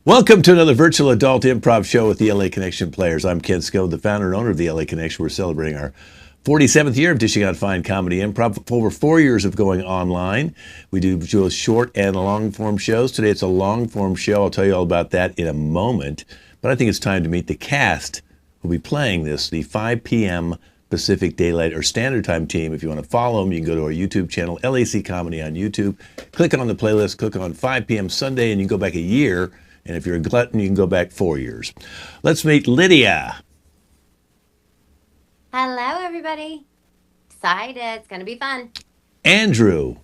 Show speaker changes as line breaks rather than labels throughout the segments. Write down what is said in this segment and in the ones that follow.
Welcome to another virtual adult improv show with the LA Connection players. I'm Ken Sco, the founder and owner of the LA Connection. We're celebrating our 47th year of dishing out fine comedy improv. Over 4 years of going online. We do both short and long form shows. Today it's a long form show. I'll tell you all about that in a moment. But I think it's time to meet the cast who'll be playing this, the 5 p.m. Pacific Daylight or Standard Time team. If you want to follow them, you can go to our YouTube channel, LAC Comedy on YouTube. Click on the playlist, click on 5 p.m. Sunday, and you can go back a year. And if you're a glutton, you can go back 4 years. Let's meet Lydia.
Hello, everybody. Excited. It's going to be fun.
Andrew.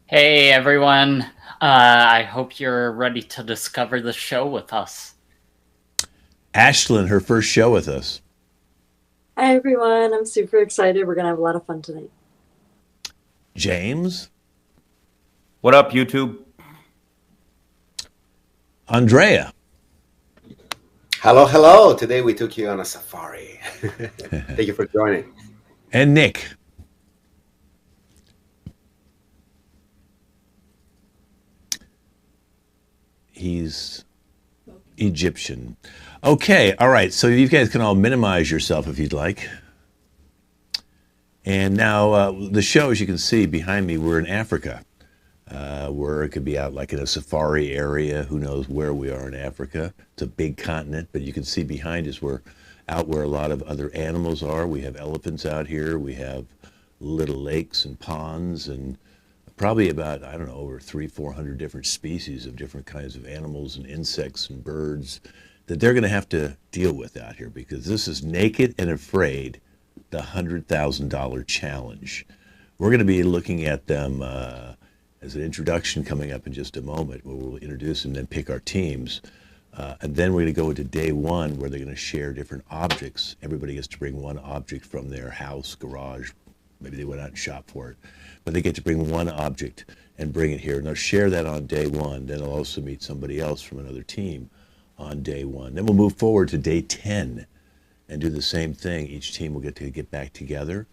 Hey, everyone. I hope you're ready to discover the show with us.
Ashlyn, her first show with us.
Hi, everyone. I'm super excited. We're going to have a lot of fun tonight.
James.
What up, YouTube?
Andrea.
Hello, hello. Today we took you on a safari. Thank you for joining.
And Nick. He's Egyptian. Okay, all right. So you guys can all minimize yourself if you'd like. And now the show, as you can see behind me, we're in Africa. Where it could be out like in a safari area. Who knows where we are in Africa. It's a big continent, but you can see behind us we're out where a lot of other animals are. We have elephants out here. We have little lakes and ponds and probably about, I don't know, over 300-400 different species of different kinds of animals and insects and birds that they're going to have to deal with out here because this is Naked and Afraid, the $100,000 challenge. We're going to be looking at them as an introduction coming up in just a moment where we'll introduce and then pick our teams. And then we're going to go into day one where they're going to share different objects. Everybody gets to bring one object from their house, garage. Maybe they went out and shopped for it. But they get to bring one object and bring it here. And they'll share that on day one. Then they'll also meet somebody else from another team on day one. Then we'll move forward to day 10 and do the same thing. Each team will get to get back together.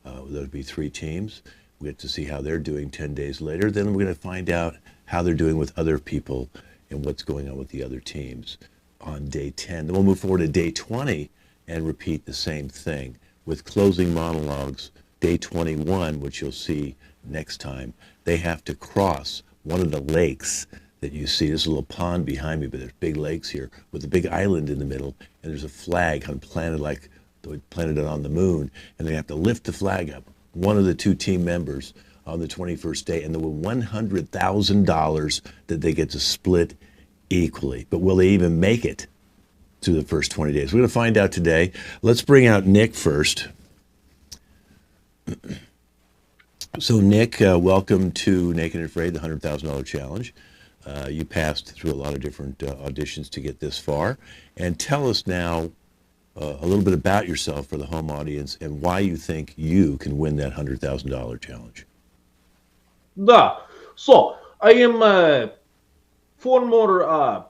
There'll be 3 teams. We get to see how they're doing 10 days later. Then we're going to find out how they're doing with other people and what's going on with the other teams on day 10. Then we'll move forward to day 20 and repeat the same thing with closing monologues. Day 21, which you'll see next time, they have to cross one of the lakes that you see. There's a little pond behind me, but there's big lakes here with a big island in the middle, and there's a flag planted like they planted it on the moon, and they have to lift the flag up. One of the 2 team members on the 21st day, and there were $100,000 that they get to split equally. But will they even make it to the first 20 days? We're going to find out today. Let's bring out Nick first. So Nick, welcome to Naked and Afraid, the $100,000 challenge. You passed through a lot of different auditions to get this far. And tell us now a little bit about yourself for the home audience and why you think you can win that $100,000 challenge.
So I am former, I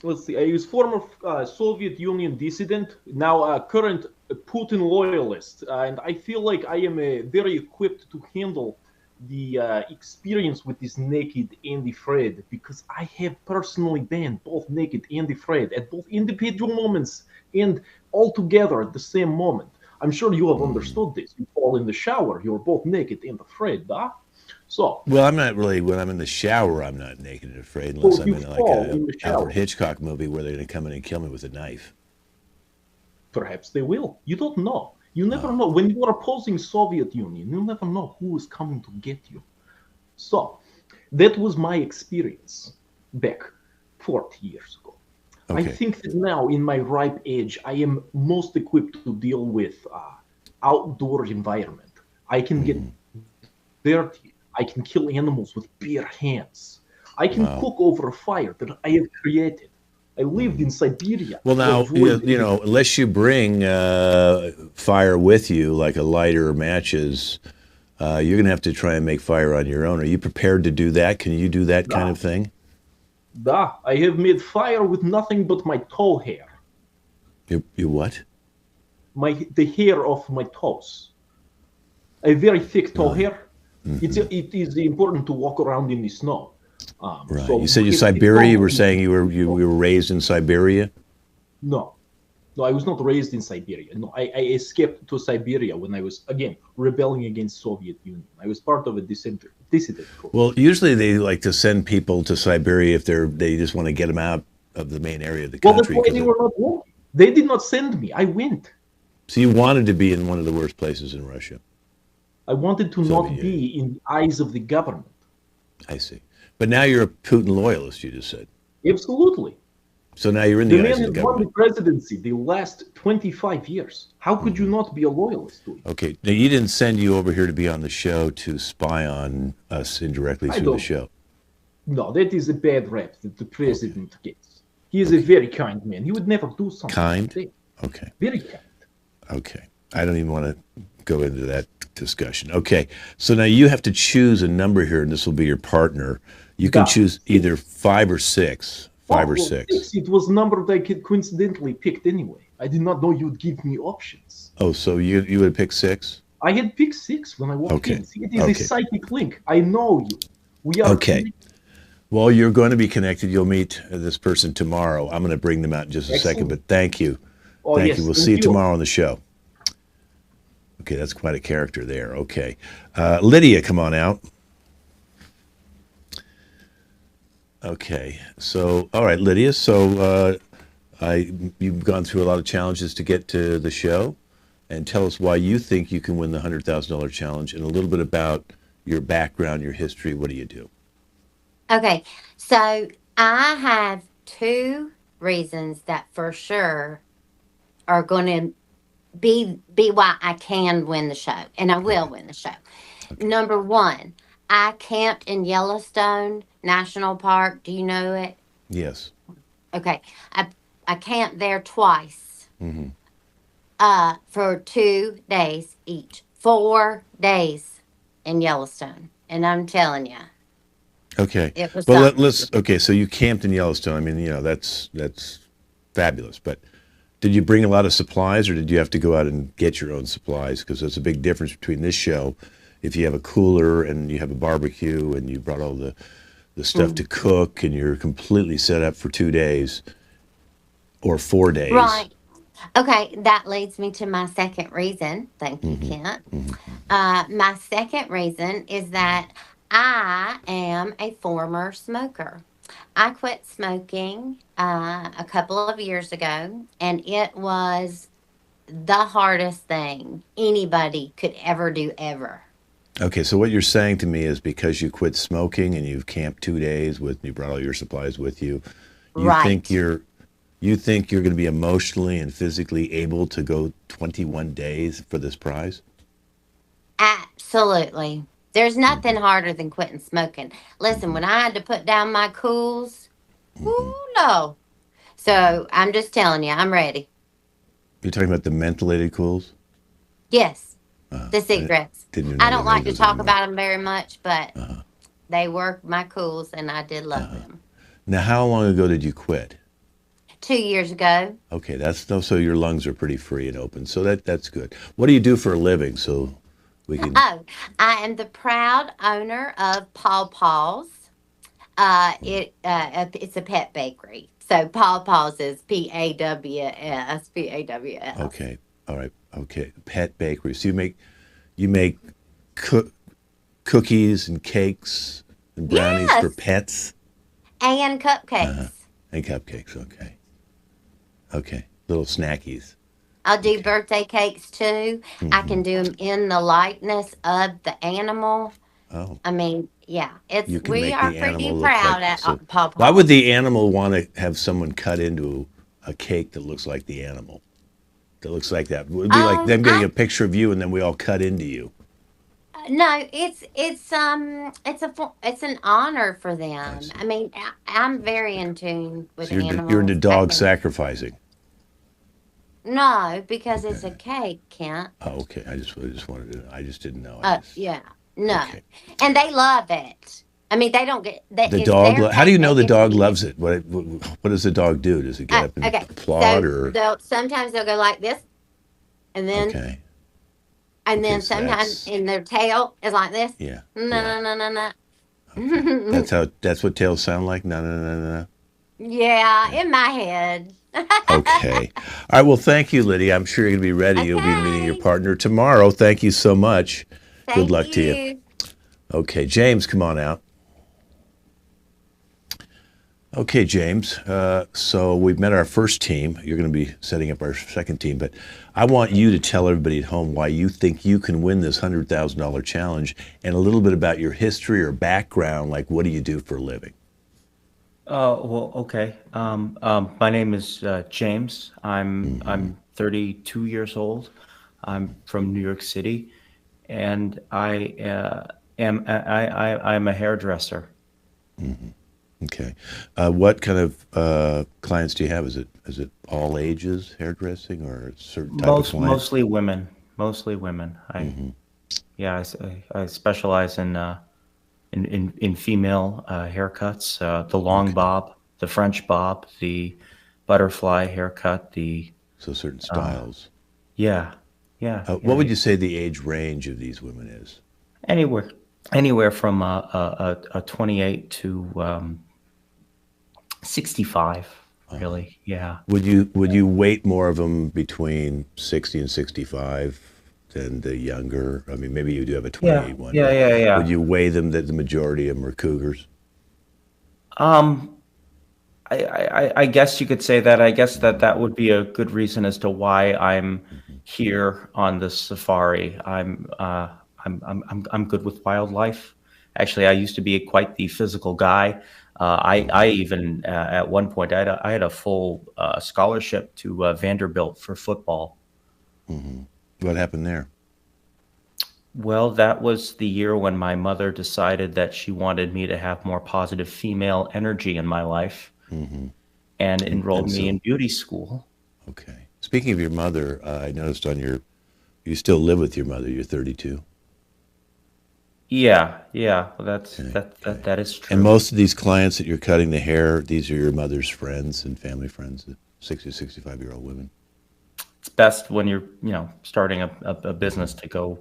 was former Soviet Union dissident, now current Putin loyalist, and I feel like I am very equipped to handle the experience with this Naked and Afraid because I have personally been both naked and afraid at both individual moments and all together at the same moment. I'm sure you have understood this. You fall in the shower, you're both naked and afraid, So,
well, I'm not really, when I'm in the shower, I'm not naked and afraid unless I'm in like a Alfred Hitchcock movie where they're going to come in and kill me with a knife.
Perhaps they will. You don't know. You never know. When you are opposing Soviet Union, you never know who is coming to get you. So, that was my experience back 40 years ago. Okay. I think that now, in my ripe age, I am most equipped to deal with outdoor environment. I can get dirty. I can kill animals with bare hands. I can cook over a fire that I have created. I lived in Siberia.
Well, now, you know, unless you bring fire with you, like a lighter or matches, you're going to have to try and make fire on your own. Are you prepared to do that? Can you do that kind of thing?
I have made fire with nothing but my toe hair.
You what?
The hair of my toes. A very thick toe hair. It is important to walk around in the snow.
Right.
So
You said you
it's
Siberia. You
not-
were saying you were raised in Siberia.
No, no, I was not raised in Siberia. No, I escaped to Siberia when I was again rebelling against Soviet Union. I was part of a dissident group.
Well, usually they like to send people to Siberia if they just want to get them out of the main area of the
Well, that's
country.
why they were not working. They did not send me. I went.
So you wanted to be in one of the worst places in Russia.
I wanted to
Soviet
not be in the eyes of the government.
I see. But now you're a Putin loyalist, you just said.
Absolutely.
So now you're in
The
the eyes
man
of the
has won the
government.
presidency the last 25 years. How could you not be a loyalist to him?
Okay. Now you didn't send you over here to be on the show to spy on us indirectly
I
through the
don't.
show.
No, that is a bad rep that the president gets. He is a very kind man. He would never do something
Kind?
like that.
Okay.
Very kind.
Okay. I don't even want to go into that discussion. Okay. So now you have to choose a number here, and this will be your partner. You can
Yeah.
choose either 5 or 6. 5 or
Well,
6.
It was a number that I could coincidentally picked anyway. I did not know you'd give me options.
Oh, so you would pick 6?
I had picked 6 when I walked
Okay.
in. See, it is
Okay.
a psychic link. I know you. We are
Okay.
connected.
Well, you're going to be connected. You'll meet this person tomorrow. I'm going to bring them out in just a second,
Excellent.
but thank you.
Oh,
Thank
yes,
you. We'll
thank
see you
you.
tomorrow on the show. Okay, that's quite a character there. Okay. Lydia, come on out. Okay. So, all right, Lydia. So, you've gone through a lot of challenges to get to the show, and tell us why you think you can win the $100,000 challenge, and a little bit about your background, your history. What do you do?
Okay, so I have 2 reasons that for sure are going to be why I can win the show, and I will win the show. Number 1, I camped in Yellowstone National Park. Do you know it?
Yes.
Okay, I camped there twice.
Hmm.
For 2 days each, 4 days in Yellowstone, and I'm telling you,
Okay.
it was
Well,
something.
let's. Okay, so you camped in Yellowstone. I mean, that's fabulous. But did you bring a lot of supplies, or did you have to go out and get your own supplies? Because there's a big difference between this show. If you have a cooler and you have a barbecue and you brought all the stuff to cook and you're completely set up for 2 days or 4 days.
Right. Okay, that leads me to my second reason. Thank you, Kent. My second reason is that I am a former smoker. I quit smoking a couple of years ago, and it was the hardest thing anybody could ever do ever.
Okay, so what you're saying to me is because you quit smoking and you've camped 2 days you brought all your supplies with you, you
Right.
think you're going to be emotionally and physically able to go 21 days for this prize?
Absolutely. There's nothing harder than quitting smoking. Listen, when I had to put down my cools, ooh, no. So I'm just telling you, I'm ready.
You're talking about the mentholated cools?
Yes,
Uh,
the cigarettes.
didn't even know
I don't
they
like
made
to
those
talk
anymore.
about them very much, but
Uh-huh.
they were my cools, and I did love them.
Now, how long ago did you quit?
2 years ago,
Okay, so your lungs are pretty free and open, so that's good. What do you do for a living? So we can.
oh, I am the proud owner of Paw Paws. It's a pet bakery. So Paw Paws is PAWS, PAWS.
Okay, all right, okay. Pet bakery. So you make cookies and cakes and brownies for
Yes.
pets
And cupcakes.
and cupcakes. Okay, okay. Little snackies.
I'll do birthday cakes too. I can do them in the likeness of the animal.
Oh.
I mean, yeah,
You can
we
make
are
the
pretty
animal look
proud
like.
at
So,
Paw Paws.
why would the animal want to have someone cut into a cake that looks like the animal? That looks like that. It would be like them getting a picture of you and then we all cut into you.
No, it's an honor for them.
see.
I mean, I'm very in tune with
So you're
animals.
you're into dog
I think-
sacrificing.
No, because it's a cake, Kent.
Oh, okay. I just wanted to. I just didn't know. I just-
Yeah, no,
Okay.
and they love it. I mean, they don't get they,
The
it's
dog.
their
How do you
cake,
know
they
the
get to
dog
eat it.
loves it? What does the dog do? Does it get up and
Okay,
applaud
so
or?
sometimes they'll go like this, and then
Okay.
and then
Okay, so
sometimes
that's-
in their tail is like this.
Yeah.
No,
yeah.
no, no, no, no.
That's what tails sound like. No, no, no, no, no.
Yeah, in my head.
Okay. All right. Well, thank you, Lydia. I'm sure you're going to be ready. You'll be meeting your
Okay.
partner tomorrow. Thank you so much. Good
Thank
luck to you.
you.
Okay, James, come on out. Okay, James. So we've met our first team. You're going to be setting up our second team, but I want you to tell everybody at home why you think you can win this $100,000 challenge and a little bit about your history or background. Like, what do you do for a living?
Well, okay. My name is James. I'm 32 years old. I'm from New York City, and I'm a hairdresser.
Okay. What kind of clients do you have? Is it all ages hairdressing or a certain type of client?
Mostly women. Mostly women. Yeah, I specialize in female haircuts, the long bob, the French bob, the butterfly haircut,
So certain styles.
yeah, yeah,
What would you say the age range of these women is?
anywhere anywhere from a 28 to 65, really. Yeah.
Would you weight more of them between 60 and 65 than the younger? I mean, maybe you do have a
Yeah.
28 one,
Yeah.
but
Yeah. Yeah.
would you weigh them that the majority of them are cougars?
Um, I guess you could say that. I guess that would be a good reason as to why I'm here on this safari. I'm good with wildlife. Actually, I used to be quite the physical guy. I even at one point I had a full scholarship to Vanderbilt for football.
What happened there?
Well, that was the year when my mother decided that she wanted me to have more positive female energy in my life and enrolled
And
me
so,
in beauty school.
okay. Speaking of your mother, I noticed you still live with your mother. You're 32.
Yeah, yeah, well,
Okay.
that is
And
true.
most of these clients that you're cutting the hair, these are your mother's friends and family friends, the 60, 65-year-old women.
It's best when you're, starting a business to go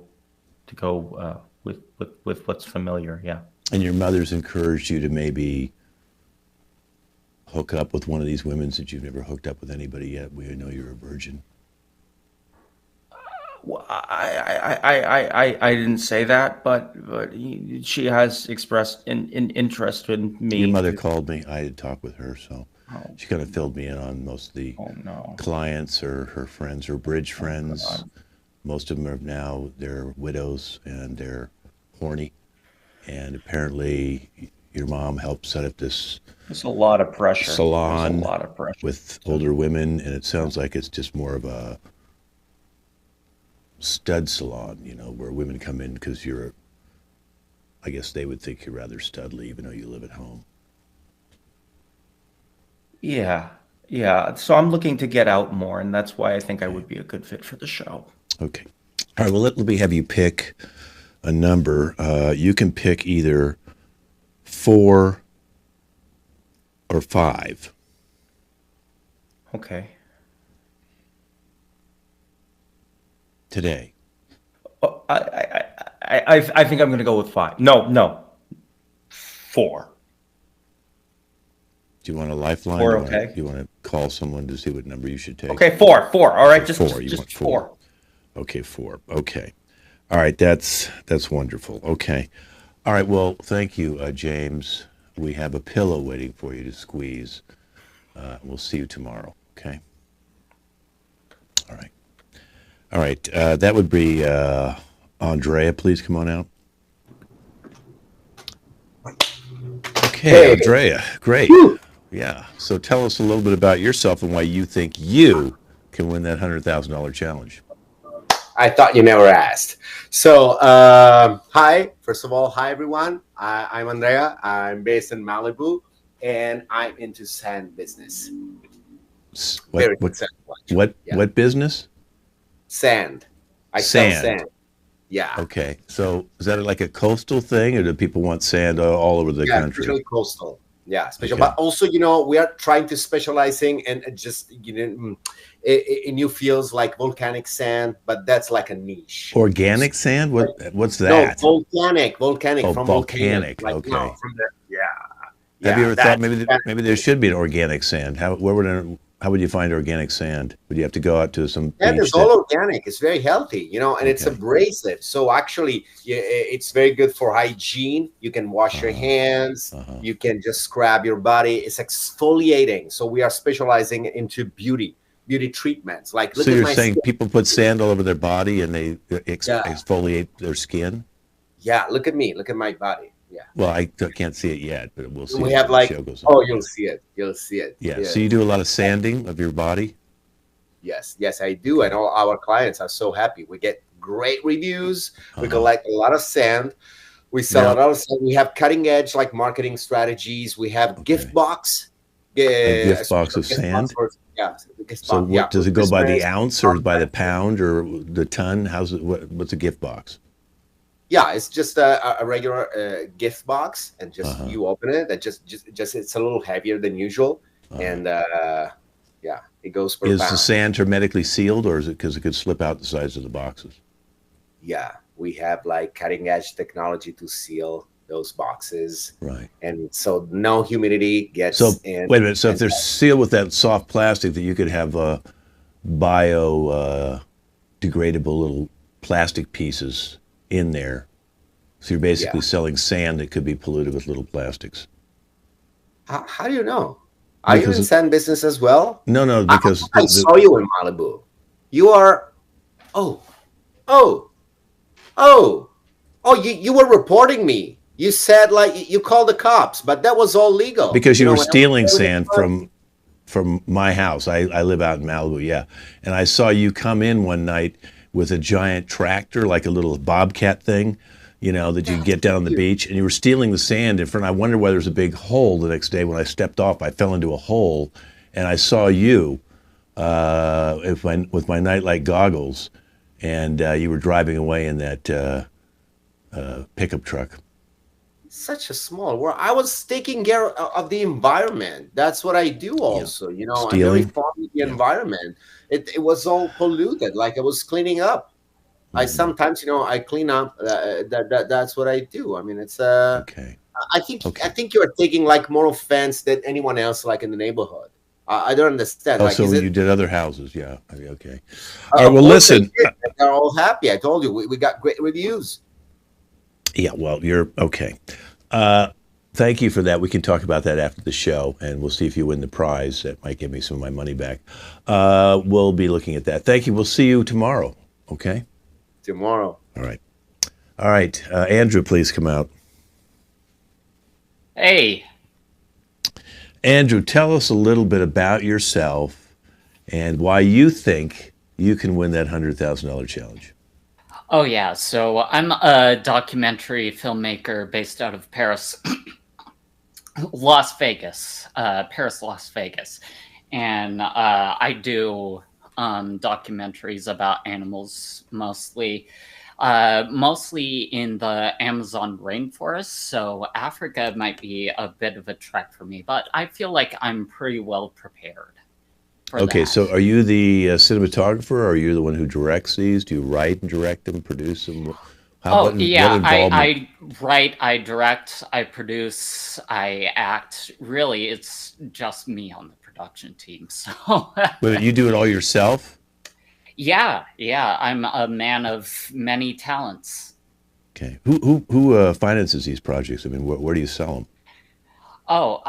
with what's familiar. Yeah.
And your mother's encouraged you to maybe hook up with one of these women since you've never hooked up with anybody yet. We know you're a virgin.
Well, I didn't say that, but she has expressed in interest in
Your
me.
mother called me. I had talked with her, so
Oh,
she kind of filled me in on most of the
oh no.
clients or her friends or bridge friends.
God.
Most of them are now they're widows and they're horny. And apparently, your mom helped set up this
There's a lot of pressure. There's a
salon
lot of pressure.
with older women, and it sounds like it's just more of a stud salon, where women come in because I guess they would think you're rather studly, even though you live at home.
Yeah, yeah. So I'm looking to get out more, and that's why I think I would be a good fit for the show.
Okay. All right. Well, let me have you pick a number. You can pick either 4 or 5.
Okay.
Today.
Oh, I think I'm going to go with 5. No, 4.
Do you want a lifeline?
4,
Do
okay.
you want to call someone to see what number you should take?
Okay, 4. All right,
Okay,
just
4. You
just
want 4.
4.
Okay, 4. Okay. All right. That's wonderful. Okay. All right. Well, thank you, James. We have a pillow waiting for you to squeeze. We'll see you tomorrow. Okay. All right. All right. That would be Andrea. Please come on out. Okay,
Hey.
Andrea. Great. Yeah. So tell us a little bit about yourself and why you think you can win that $100,000 challenge.
I thought you never asked. So, hi. First of all, hi everyone. I'm Andrea. I'm based in Malibu, and I'm into sand business. Very
What
successful.
what business?
Sand. I sell
Sand.
sand. Yeah.
Okay. So is that like a coastal thing, or do people want sand all over the
Yeah,
country?
usually coastal. Yeah, special.
Okay.
But also, we are trying to specializing and just in new fields like volcanic sand, but that's like a niche.
Organic sand? What's
No,
that?
volcanic
Oh,
from volcanoes.
volcanic.
Like
Okay.
from the
Have you
yeah,
ever thought
that's
maybe there should be an organic sand? How would you find organic sand? Would you have to go out to some
and
beach
it's all organic. It's very healthy, and it's
Okay.
abrasive. So actually, it's very good for hygiene. You can wash your hands. You can just scrub your body. It's exfoliating. So we are specializing into beauty treatments. Like, look
So
at
you're
my
saying
skin.
people put sand all over their body and they
Yeah.
exfoliate their skin?
Yeah, look at me. Look at my body. Yeah.
Well, I can't see it yet, but we'll see.
We
as
have
the
like,
show goes on.
oh, you'll see it. You'll see it.
Yeah. So you do a lot of sanding of your body?
Yes, I do. And all our clients are so happy. We get great reviews. We
Uh-huh.
collect a lot of sand. We sell
Now-
a lot of sand. We have cutting edge like marketing strategies. We have gift box.
A gift box of sand? So what does it go by the ounce or by the pound or the ton? What's a gift box?
Yeah, it's just a regular gift box, and just you open it. That just it's a little heavier than usual, and it goes per
Is
pound.
the sand hermetically sealed, or is it because it could slip out the sides of the boxes?
Yeah, we have like cutting edge technology to seal those boxes,
Right.
and so no humidity gets
So
in.
wait a minute. So if they're sealed with that soft plastic, that you could have bio degradable little plastic pieces in there. So you're basically selling sand that could be polluted with little plastics.
How do you know? Are you
Because
in sand business as well?
No, because
I saw you in Malibu. You are. You were reporting me. You said like you called the cops, but that was all legal.
because you were
when I was
stealing
there with
sand
the-
from my house. I live out in Malibu, yeah. And I saw you come in one night with a giant tractor, like a little bobcat thing, that you get down on the beach, and you were stealing the sand in front. I wondered why there was a big hole the next day. When I stepped off, I fell into a hole, and I saw you with my nightlight goggles, and you were driving away in that pickup truck.
Such a small world. I was taking care of the environment. That's what I do also. I'm very
Stealing?
fond of the environment. It was all polluted, like I was cleaning up. I sometimes, I clean up. That's what I do. I mean, it's
Okay.
I think you are taking like more offense than anyone else, like in the neighborhood. I don't understand.
Oh,
like,
so
is it,
you did other houses, yeah. Okay. All right, well, listen.
They're all happy. I told you we got great reviews.
Yeah, well, you're okay. Thank you for that. We can talk about that after the show, and we'll see if you win the prize. That might give me some of my money back. We'll be looking at that. Thank you. We'll see you tomorrow, okay?
Tomorrow.
All right. Andrew, please come out.
Hey,
Andrew, tell us a little bit about yourself and why you think you can win that $100,000 challenge.
oh yeah, so I'm a documentary filmmaker based out of Paris, Las Vegas, Las Vegas. And I do documentaries about animals mostly in the Amazon rainforest. So Africa might be a bit of a trek for me, but I feel like I'm pretty well prepared for
Okay,
that.
so are you the cinematographer, or are you the one who directs these? Do you write and direct them, produce them? What involvement?
I write, I direct, I produce, I act. Really, it's just me on the production team. So
Wait, you do it all yourself?
yeah, I'm a man of many talents.
Okay. Who finances these projects? I mean, where do you sell them?
Oh,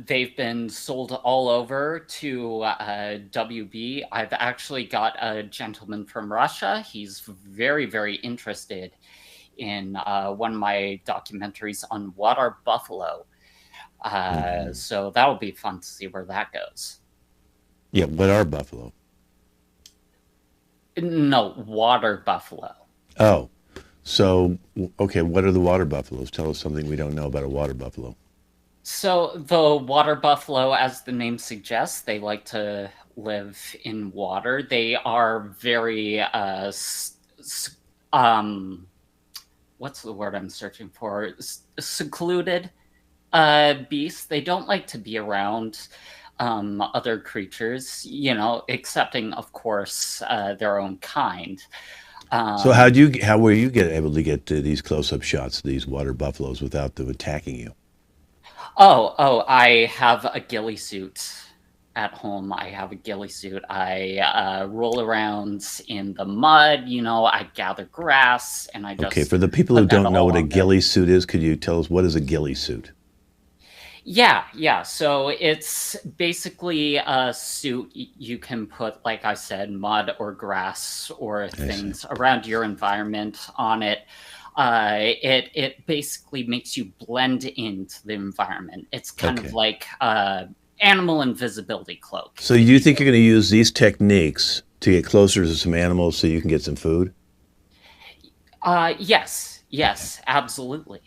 they've been sold all over to WB. I've actually got a gentleman from Russia. He's very, very interested in one of my documentaries on water buffalo. So that'll be fun to see where that goes.
Yeah, what are buffalo?
No, water buffalo.
Oh, so, okay, what are the water buffaloes? Tell us something we don't know about a water buffalo.
So the water buffalo, as the name suggests, they like to live in water. They are very what's the word I'm searching for? Secluded. beasts. They don't like to be around other creatures, excepting, of course, their own kind.
So how were you able to get these close-up shots of these water buffaloes without them attacking you?
I have a ghillie suit at home. I have a ghillie suit. I roll around in the mud. I gather grass, and I
Okay,
just
for the people who
put that
don't know
all
what a
on there.
ghillie suit is, could you tell us what is a ghillie suit?
Yeah. So it's basically a suit you can put, like I said, mud or grass or things around your environment on it. It basically makes you blend into the environment. It's kind of like animal invisibility cloak.
So you think you're going to use these techniques to get closer to some animals so you can get some food?
Yes, absolutely.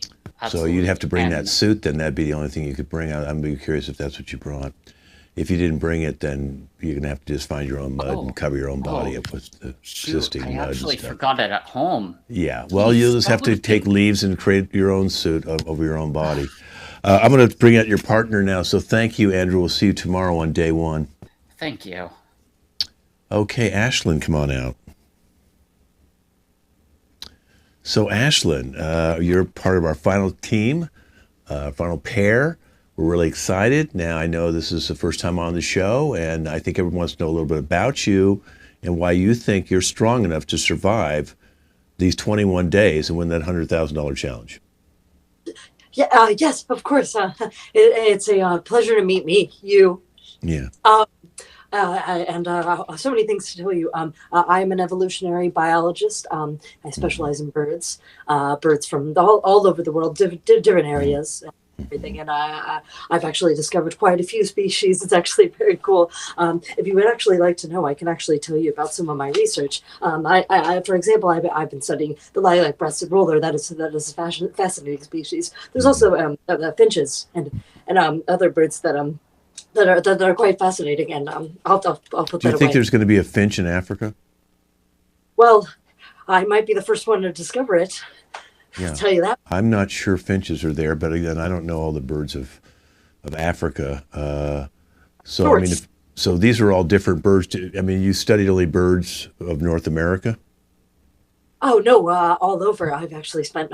So you'd have to bring that suit, then that'd be the only thing you could bring. I'm curious if that's what you brought. If you didn't bring it, then you're going to have to just find your own mud and cover your own body up with the existing mud.
I actually
and stuff.
forgot it at home.
Yeah, well, you'll just have to take leaves and create your own suit over your own body. I'm going to bring out your partner now, so thank you, Andrew. We'll see you tomorrow on day one.
Thank you.
Okay, Ashlyn, come on out. So, Ashlyn, you're part of our final team, final pair. We're really excited. Now, I know this is the first time on the show, and I think everyone wants to know a little bit about you and why you think you're strong enough to survive these 21 days and win that $100,000 challenge.
Yeah, yes, of course. It's a pleasure to meet you.
Yeah.
And so many things to tell you. I am an evolutionary biologist. I specialize in birds from all over the world, different areas. Everything, and I've actually discovered quite a few species. It's actually very cool. If you would actually like to know, I can actually tell you about some of my research. For example, I've been studying the lilac-breasted roller. That is a fascinating species. There's also finches and other birds that are quite fascinating. And I'll put that away.
Do you think there's going to be a finch in Africa?
Well, I might be the first one to discover it.
Yeah.
I'll tell you that.
I'm not sure finches are there, but again, I don't know all the birds of Africa. So I mean, so these are all different birds. I mean, you studied only birds of North America?
Oh no, all over. I've actually spent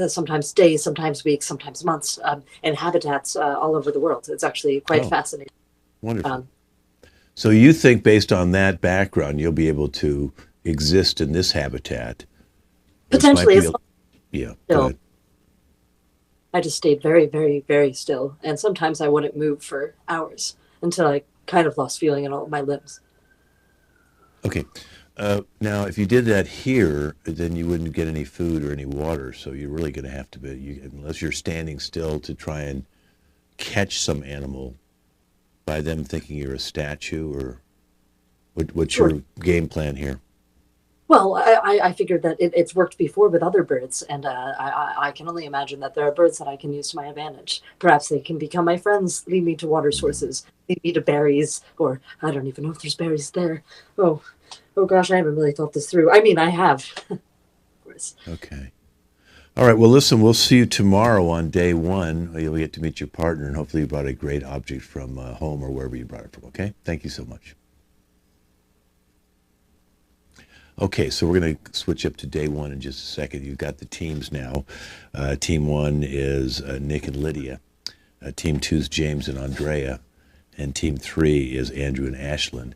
sometimes days, sometimes weeks, sometimes months in habitats all over the world. It's actually quite fascinating.
Wonderful. So you think based on that background, you'll be able to exist in this habitat?
Potentially.
Yeah.
Still, I just stayed very, very, very still. And sometimes I wouldn't move for hours until I kind of lost feeling in all of my limbs.
Okay. Now, if you did that here, then you wouldn't get any food or any water. So you're really going to have to be, unless you're standing still to try and catch some animal by them thinking you're a statue, or what's your game plan here?
Well, I figured that it's worked before with other birds, and I can only imagine that there are birds that I can use to my advantage. Perhaps they can become my friends, lead me to water sources, lead me to berries, or I don't even know if there's berries there. Oh gosh, I haven't really thought this through. I mean, I have. Of course.
Okay. All right, well, listen, we'll see you tomorrow on day one. You'll get to meet your partner, and hopefully you brought a great object from home or wherever you brought it from, okay? Thank you so much. Okay, so we're going to switch up to day one in just a second. You've got the teams now. Team one is Nick and Lydia. Team two is James and Andrea. And team three is Andrew and Ashlyn.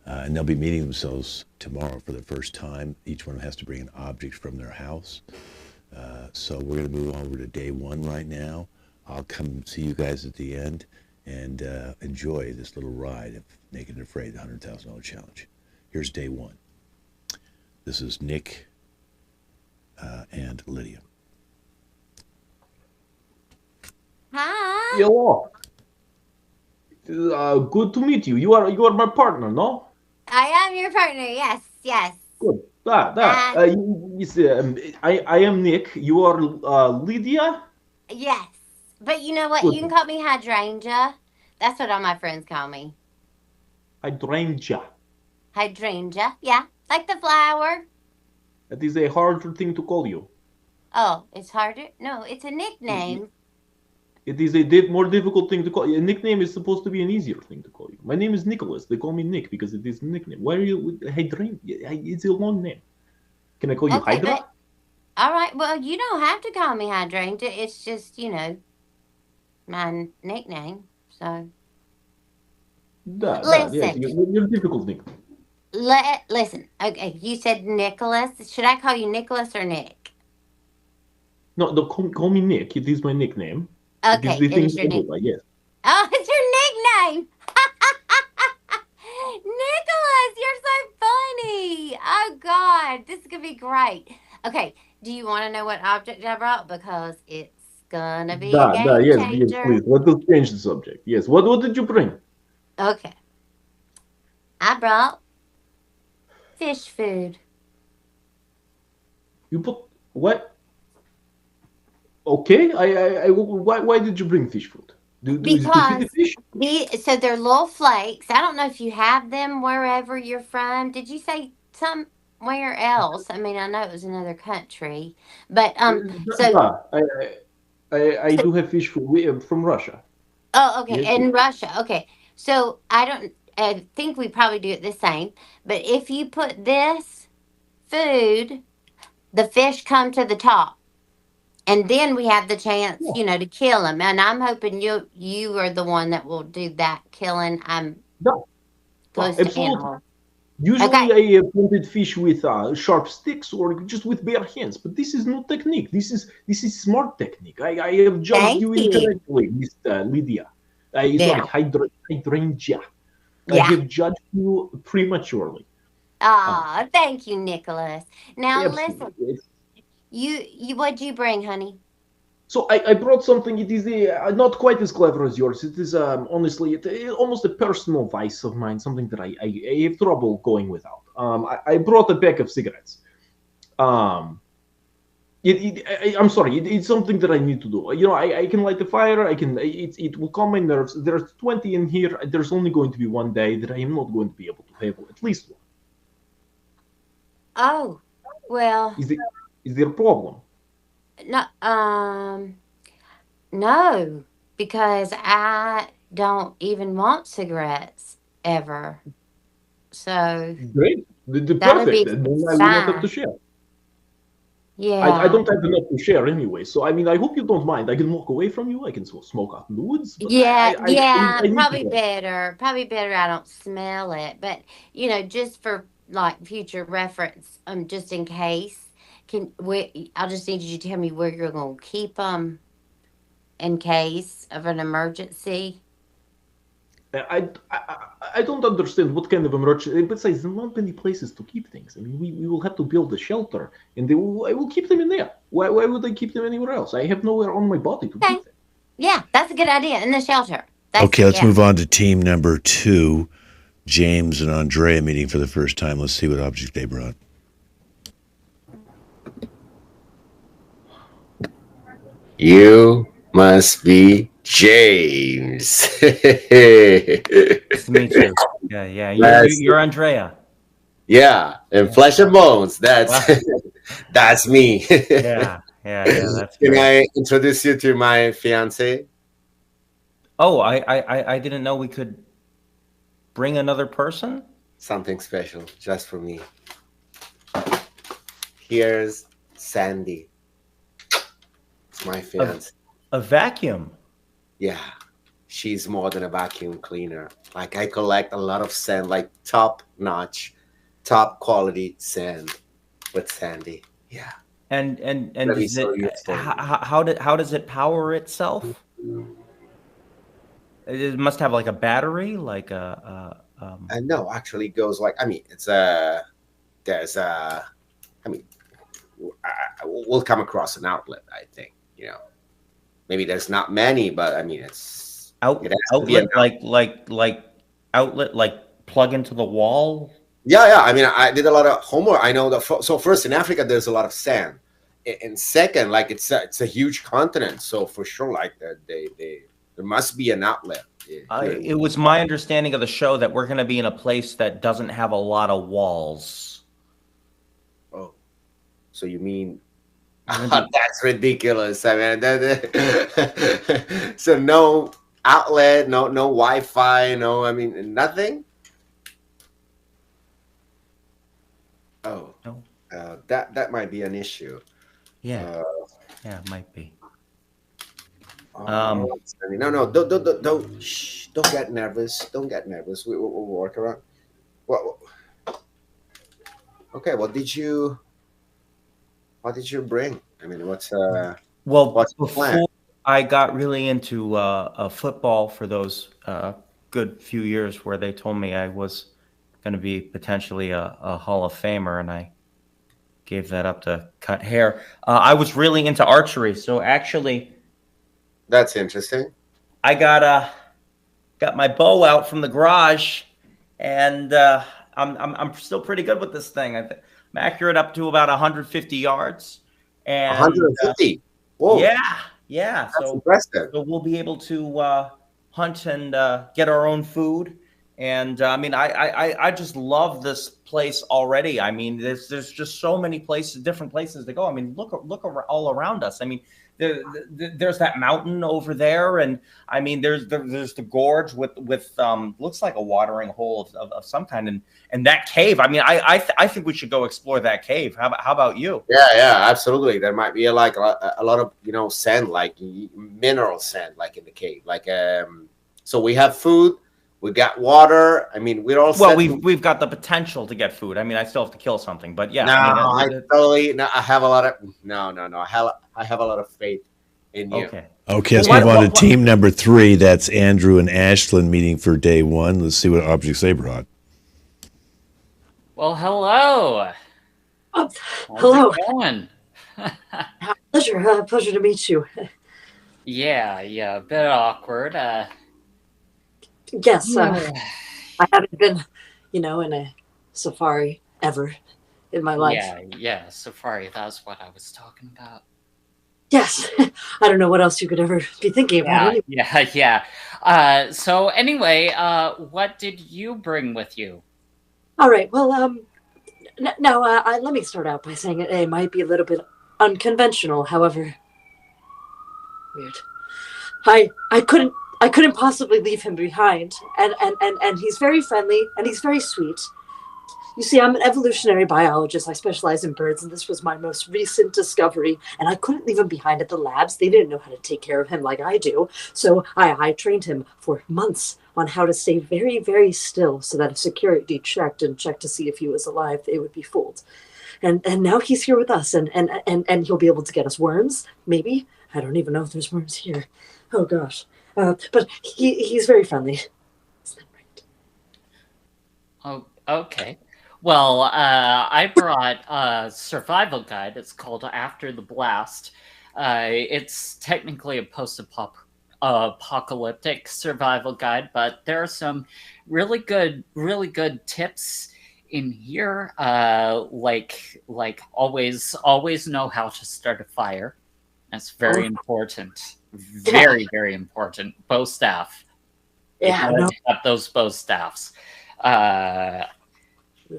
And they'll be meeting themselves tomorrow for the first time. Each one has to bring an object from their house. So we're going to move over to day one right now. I'll come see you guys at the end and enjoy this little ride of Naked and Afraid, the $100,000 challenge. Here's day one. This is Nick and Lydia.
Hi.
Hello. Good to meet you. You are my partner, no?
I am your partner. Yes, yes.
Good. I am Nick. You are Lydia?
Yes. But you know what?
Good.
You can call me Hydrangea. That's what all my friends call me.
Hydrangea.
Hydrangea. Yeah. Like the flower.
That is a harder thing to call you.
Oh, it's harder? No, it's a nickname.
It is a more difficult thing to call. A nickname is supposed to be an easier thing to call you. My name is Nicholas. They call me Nick because it is a nickname. Why are you Hydrangea? It's a long name. Can I call you
Okay,
Hydra?
but all right. Well, you don't have to call me Hydrangea. It's just, my nickname. So
Yes,
listen,
you're difficult nickname.
listen. Okay, you said Nicholas. Should I call you Nicholas or Nick?
No, don't call me Nick. It is my nickname. It is
Okay,
the
it
thing
is
that
your
I go
nick.
by, yes.
Oh, it's your nickname. Nicholas, you're so funny. Oh God, this is gonna be great. Okay, do you want to know what object I brought? Because it's gonna be a game
Yes, please.
changer.
Let us change the subject. Yes. What did you bring?
Okay, I brought fish food.
You put what? Okay. Why did you bring fish food? Is it to feed the
Because
fish?
so they're little flakes. I don't know if you have them wherever you're from. Did you say somewhere else? I mean, I know it was another country, but so
Yeah, I
so
do have fish food from Russia.
oh, okay,
Yes.
in Russia. Okay, so I think we probably do it the same. But if you put this food, the fish come to the top. And then we have the chance,
Yeah.
to kill them. And I'm hoping you are the one that will do that killing. I'm
Yeah.
close to
Absolutely.
animals.
Usually,
Okay.
I have hunted fish with sharp sticks or just with bare hands. But this is no technique. This is smart technique. I have judged
Thank
you
you.
incorrectly, Miss Lydia. Sorry,
Yeah.
Hydrangea. I
Yeah.
have judged you prematurely. Uh,
Ah, thank you, Nicholas. Now listen,
Absolutely.
you what'd you bring, honey?
So I brought something. It is not quite as clever as yours. It is honestly almost a personal vice of mine. Something that I have trouble going without. I brought a pack of cigarettes. Um, I'm sorry. It's something that I need to do. I can light the fire. It will calm my nerves. There's 20 in here. There's only going to be one day that I am not going to be able to have at least one.
Oh, well,
Is there is there a problem?
no, no, because I don't even want cigarettes ever. So
Great. The
that'll
perfect.
be
Then I will not have to
fine.
share. I
Yeah.
don't have enough to share anyway. So I mean, I hope you don't mind. I can walk away from you. I can smoke out in the woods, but
Yeah, yeah,
I need to
probably
go.
better. Probably better I don't smell it. But, just for like future reference, just in case, I'll just need you to tell me where you're going to keep them in case of an emergency.
I don't understand what kind of emergency. Besides, there are not many places to keep things. I mean, we will have to build a shelter, and I will keep them in there. Why would I keep them anywhere else? I have nowhere on my body to
Okay.
keep them.
Yeah, that's a good idea. In the shelter. That's
Okay, let's
yeah.
move on to team number 2. James and Andrea meeting for the first time. Let's see what object they brought.
You must be James.
Nice to meet you. Yeah. You're Andrea.
Yeah, in flesh and bones. That's
Wow.
that's me.
Yeah. That's
Can
great.
I introduce you to my fiance?
Oh, I didn't know we could bring another person.
Something special just for me. Here's Sandy. It's my fiance.
A vacuum.
Yeah, she's more than a vacuum cleaner. Like I collect a lot of sand, like top notch, top quality sand with Sandy. Yeah.
And
Let me
does
show
it
you Sandy.
how does it power itself? It must have like a battery, like
And no, actually it goes like, I mean, there's a, I mean, we'll come across an outlet, I think, maybe there's not many, but I mean, it has to be an
outlet like outlet like plug into the wall.
Yeah. I mean, I did a lot of homework. I know that. So first, in Africa, there's a lot of sand, and second, like it's a huge continent. So for sure, like there must be an outlet.
It was my understanding of the show that we're going to be in a place that doesn't have a lot of walls.
Oh, so you mean That's ridiculous. I mean, so no outlet, no Wi-Fi, no. I mean, nothing. Oh,
No.
that might be an issue.
Yeah. Yeah, it might be.
No, don't, shh, don't get nervous. Don't get nervous. We'll work around. What? Okay. What did you bring? I mean, what's
Well,
the plan?
before I got really into football for those good few years where they told me I was going to be potentially a Hall of Famer, and I gave that up to cut hair. I was really into archery, so actually,
That's interesting.
I got my bow out from the garage, and I'm still pretty good with this thing. I'm accurate up to about 150 yards, and
150. Whoa,
yeah.
that's impressive.
So we'll be able to hunt and get our own food. And I mean, I just love this place already. I mean, there's just so many places, different places to go. I mean, look all around us. I mean, there's that mountain over there, and I mean, there's the gorge with looks like a watering hole of some kind, and that cave. I mean, I think we should go explore that cave. How about you?
Yeah, absolutely. There might be a lot of sand, like mineral sand, like in the cave. Like so we have food, we got water. I mean, we're all
Well,
set.
we've got the potential to get food. I mean, I still have to kill something, but yeah.
No,
I mean,
I have a lot of no. I have a lot of faith in you.
Okay, let's move on to team number 3. That's Andrew and Ashlyn meeting for day 1. Let's see what objects they brought.
Well, hello.
Oh,
How's
hello.
it going?
Pleasure to meet you.
Yeah, a bit awkward.
Yes, I haven't been, in a safari ever in my life.
Yeah, safari. That's what I was talking about.
Yes, I don't know what else you could ever be thinking about.
Yeah. So anyway, what did you bring with you?
All right. Well, now let me start out by saying it might be a little bit unconventional. However, weird. I couldn't possibly leave him behind, and he's very friendly and he's very sweet. You see, I'm an evolutionary biologist. I specialize in birds, and this was my most recent discovery. And I couldn't leave him behind at the labs. They didn't know how to take care of him like I do. So I trained him for months on how to stay very, very still so that if security checked to see if he was alive, they would be fooled. And now he's here with us, and he'll be able to get us worms, maybe. I don't even know if there's worms here. Oh, gosh. But he's very friendly. Isn't that right?
Oh, okay. Well, I brought a survival guide. It's called After the Blast. It's technically a post-apocalyptic survival guide, but there are some really good tips in here. Like always know how to start a fire. That's very important. Very, very important. Bow staff.
Yeah, no.
Have those bow staffs.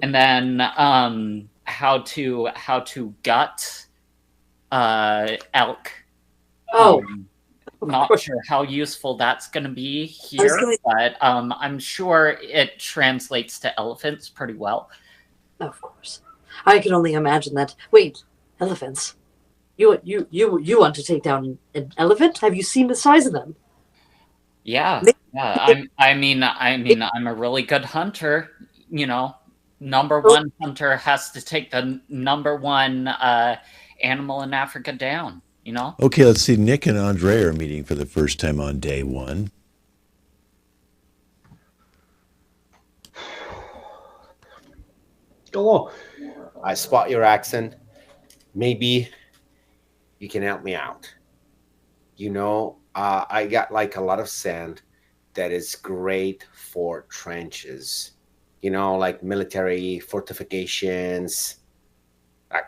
And then how to gut elk.
Oh,
not sure how useful that's going to be here, but I'm sure it translates to elephants pretty well.
Of course, I can only imagine that. Wait, elephants? You want to take down an elephant? Have you seen the size of them?
Yeah. I mean, I'm a really good hunter. Number one hunter has to take the number one animal in Africa down.
Okay, let's see. Nick and Andre are meeting for the first time on day 1.
Hello.
I spot your accent. Maybe you can help me out. I got like a lot of sand that is great for trenches. Like military fortifications.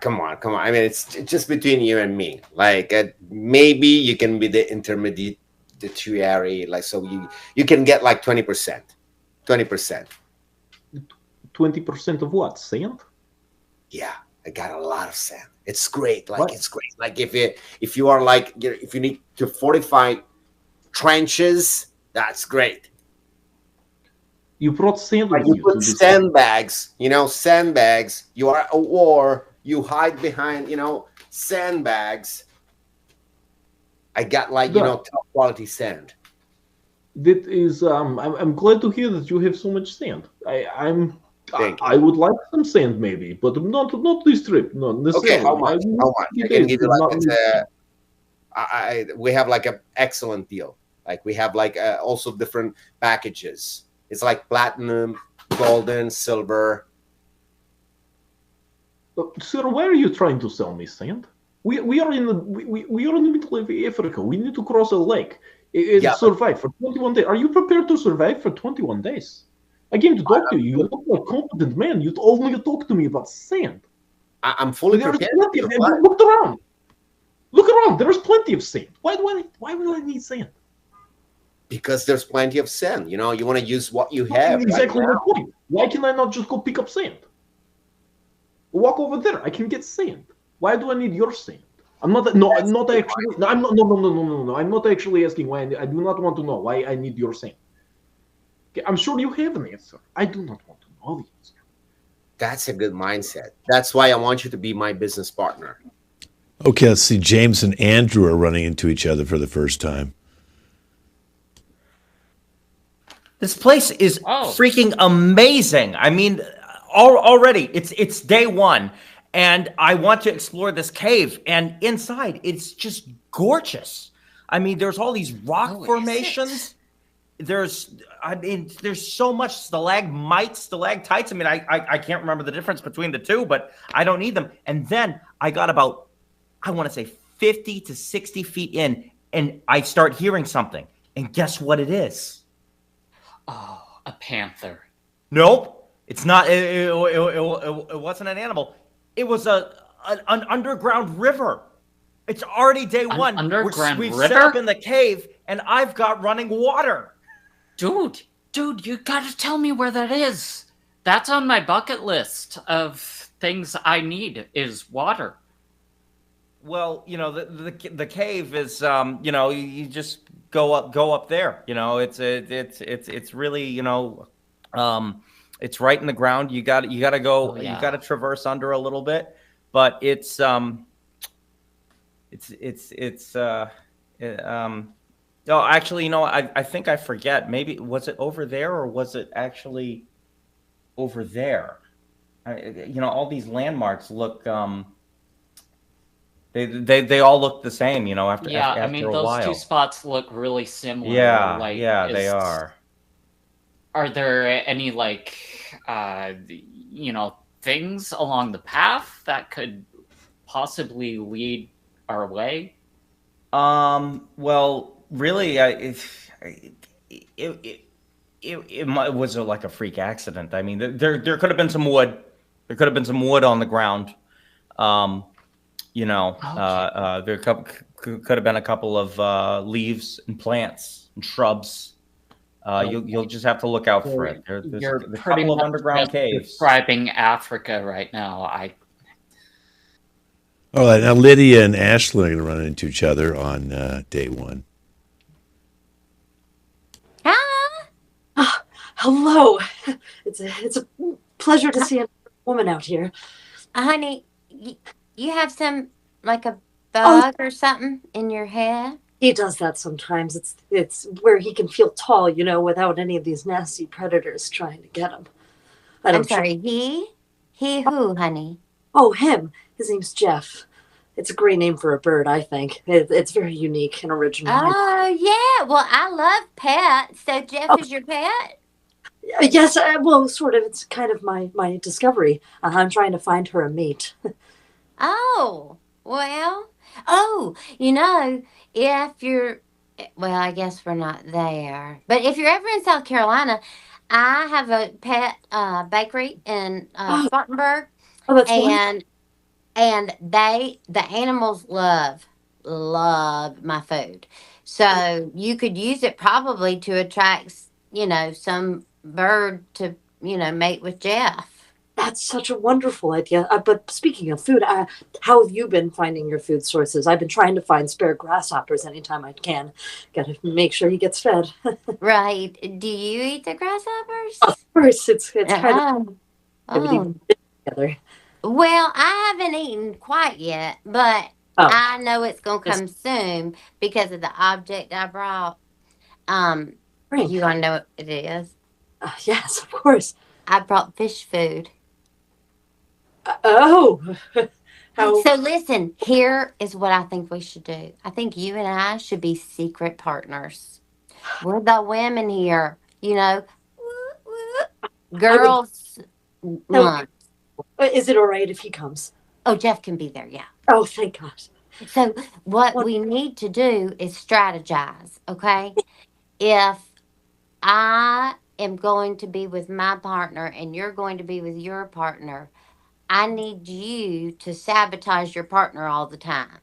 Come on. I mean, it's just between you and me. Like maybe you can be the intermediary. Like so, you can get like 20%. 20%.
20% of what? Sand?
Yeah, I got a lot of sand. It's great. Like
What?
it's great. Like if you are like if you need to fortify trenches, that's great.
You brought sand
Like
with
you
you to
put
this.
sandbags, sandbags. You are at war. You hide behind, sandbags. I got like,
That,
top quality sand.
that is, I'm glad to hear that you have so much sand.
Thank
I
you.
would like some sand maybe, but not this trip, not
Okay, how
necessarily. I
much?
need
How much?
20
I can
days,
give you
but
like
not
it's
this
a
time.
we have like an excellent deal. Like we have like also different packages. It's like platinum, golden, silver.
Sir, why are you trying to sell me sand? We are in we are in the middle of Africa. We need to cross a lake and
Yeah, but
survive for 21 days. Are you prepared to survive for 21 days? I came to talk to you. You look like a competent man. You only talk to me about sand.
I'm fully
There's
prepared
plenty
to
of
survive.
look around. Look around. There's plenty of sand. Why would I need sand?
Because there's plenty of sand. You want to use what you have right
Exactly my
now.
point. Why can I not just go pick up sand? Walk over there. I can get sand. Why do I need your sand? I'm not actually. No, I'm not. No, no, no, no, no, no. I'm not actually asking why. I do not want to know why I need your sand. Okay, I'm sure you have an answer. I do not want to know the answer.
That's a good mindset. That's why I want you to be my business partner.
Okay, let's see. James and Andrew are running into each other for the first time.
This place is
Oh.
freaking amazing. I mean, already it's day one, and I want to explore this cave. And inside, it's just gorgeous. I mean, there's all these rock
Oh, is
formations. There's so much stalagmites, stalactites. I mean, I can't remember the difference between the two, but I don't need them. And then I got about, I want to say 50 to 60 feet in, and I start hearing something. And guess what it is?
Oh, a panther.
Nope, it's not. It wasn't an animal. It was an underground river. It's already day
An
one.
underground
We've
river?
set up in the cave, and I've got running water.
Dude, you gotta tell me where that is. That's on my bucket list of things I need is water.
Well, the cave is you just go up there. It's really it's right in the ground. You got to go.
Oh,
You
yeah.
got to traverse under a little bit, but it's oh, actually, I think I forget. Maybe was it over there or was it actually over there? All these landmarks look they all look the same, after
Yeah, I
after
mean
a
those two
while.
spots look really similar.
Yeah,
Like,
yeah, they are.
Are there any things along the path that could possibly lead our way?
Well, really, it was like a freak accident. I mean, there could have been some wood. There could have been some wood on the ground. There could have been a couple of leaves and plants and shrubs. You'll just have to look out for it. There's
You're
a
pretty
couple of
much
underground
just
caves.
describing Africa right now.
All right, now Lydia and Ashley are going to run into each other on day one.
Hi,
Hello. It's a pleasure to see a woman out here.
honey. You have some like a bug or something in your head?
He does that sometimes. It's where he can feel tall, without any of these nasty predators trying to get him. I
I'm
don't.
sorry. He who, honey?
Oh, him. His name's Jeff. It's a great name for a bird, I think. It's very unique and original.
Oh yeah. Well, I love pets. So Jeff is your pet?
Yes, well, sort of. It's kind of my discovery. I'm trying to find her a mate.
Oh well. Oh, if you're, well, I guess we're not there. But if you're ever in South Carolina, I have a pet bakery in
Oh,
Spartanburg,
that's wonderful.
and the animals love my food. So you could use it probably to attract some bird to mate with Jeff.
That's such a wonderful idea. But speaking of food, how have you been finding your food sources? I've been trying to find spare grasshoppers anytime I can. Got to make sure he gets fed.
Right. Do you eat the
Of
grasshoppers?
course, it's kind of
Oh.
activity
Oh.
together.
Well, I haven't eaten quite yet, but
Oh,
I know it's gonna
yes,
come soon because of the object I brought. Um,
spring.
you wanna know what it is?
Yes, of course.
I brought fish food.
Oh, how?
So listen, here is what I think we should do. I think you and I should be secret partners. We're the women here, you know. Woo, woo.
I would.
Girls
That would be.
month.
Is it all right if he comes?
Oh, Jeff can be there, yeah.
Oh, thank God.
So what
Well,
we need to do is strategize, okay? If I am going to be with my partner and you're going to be with your partner, I need you to sabotage your partner all the time.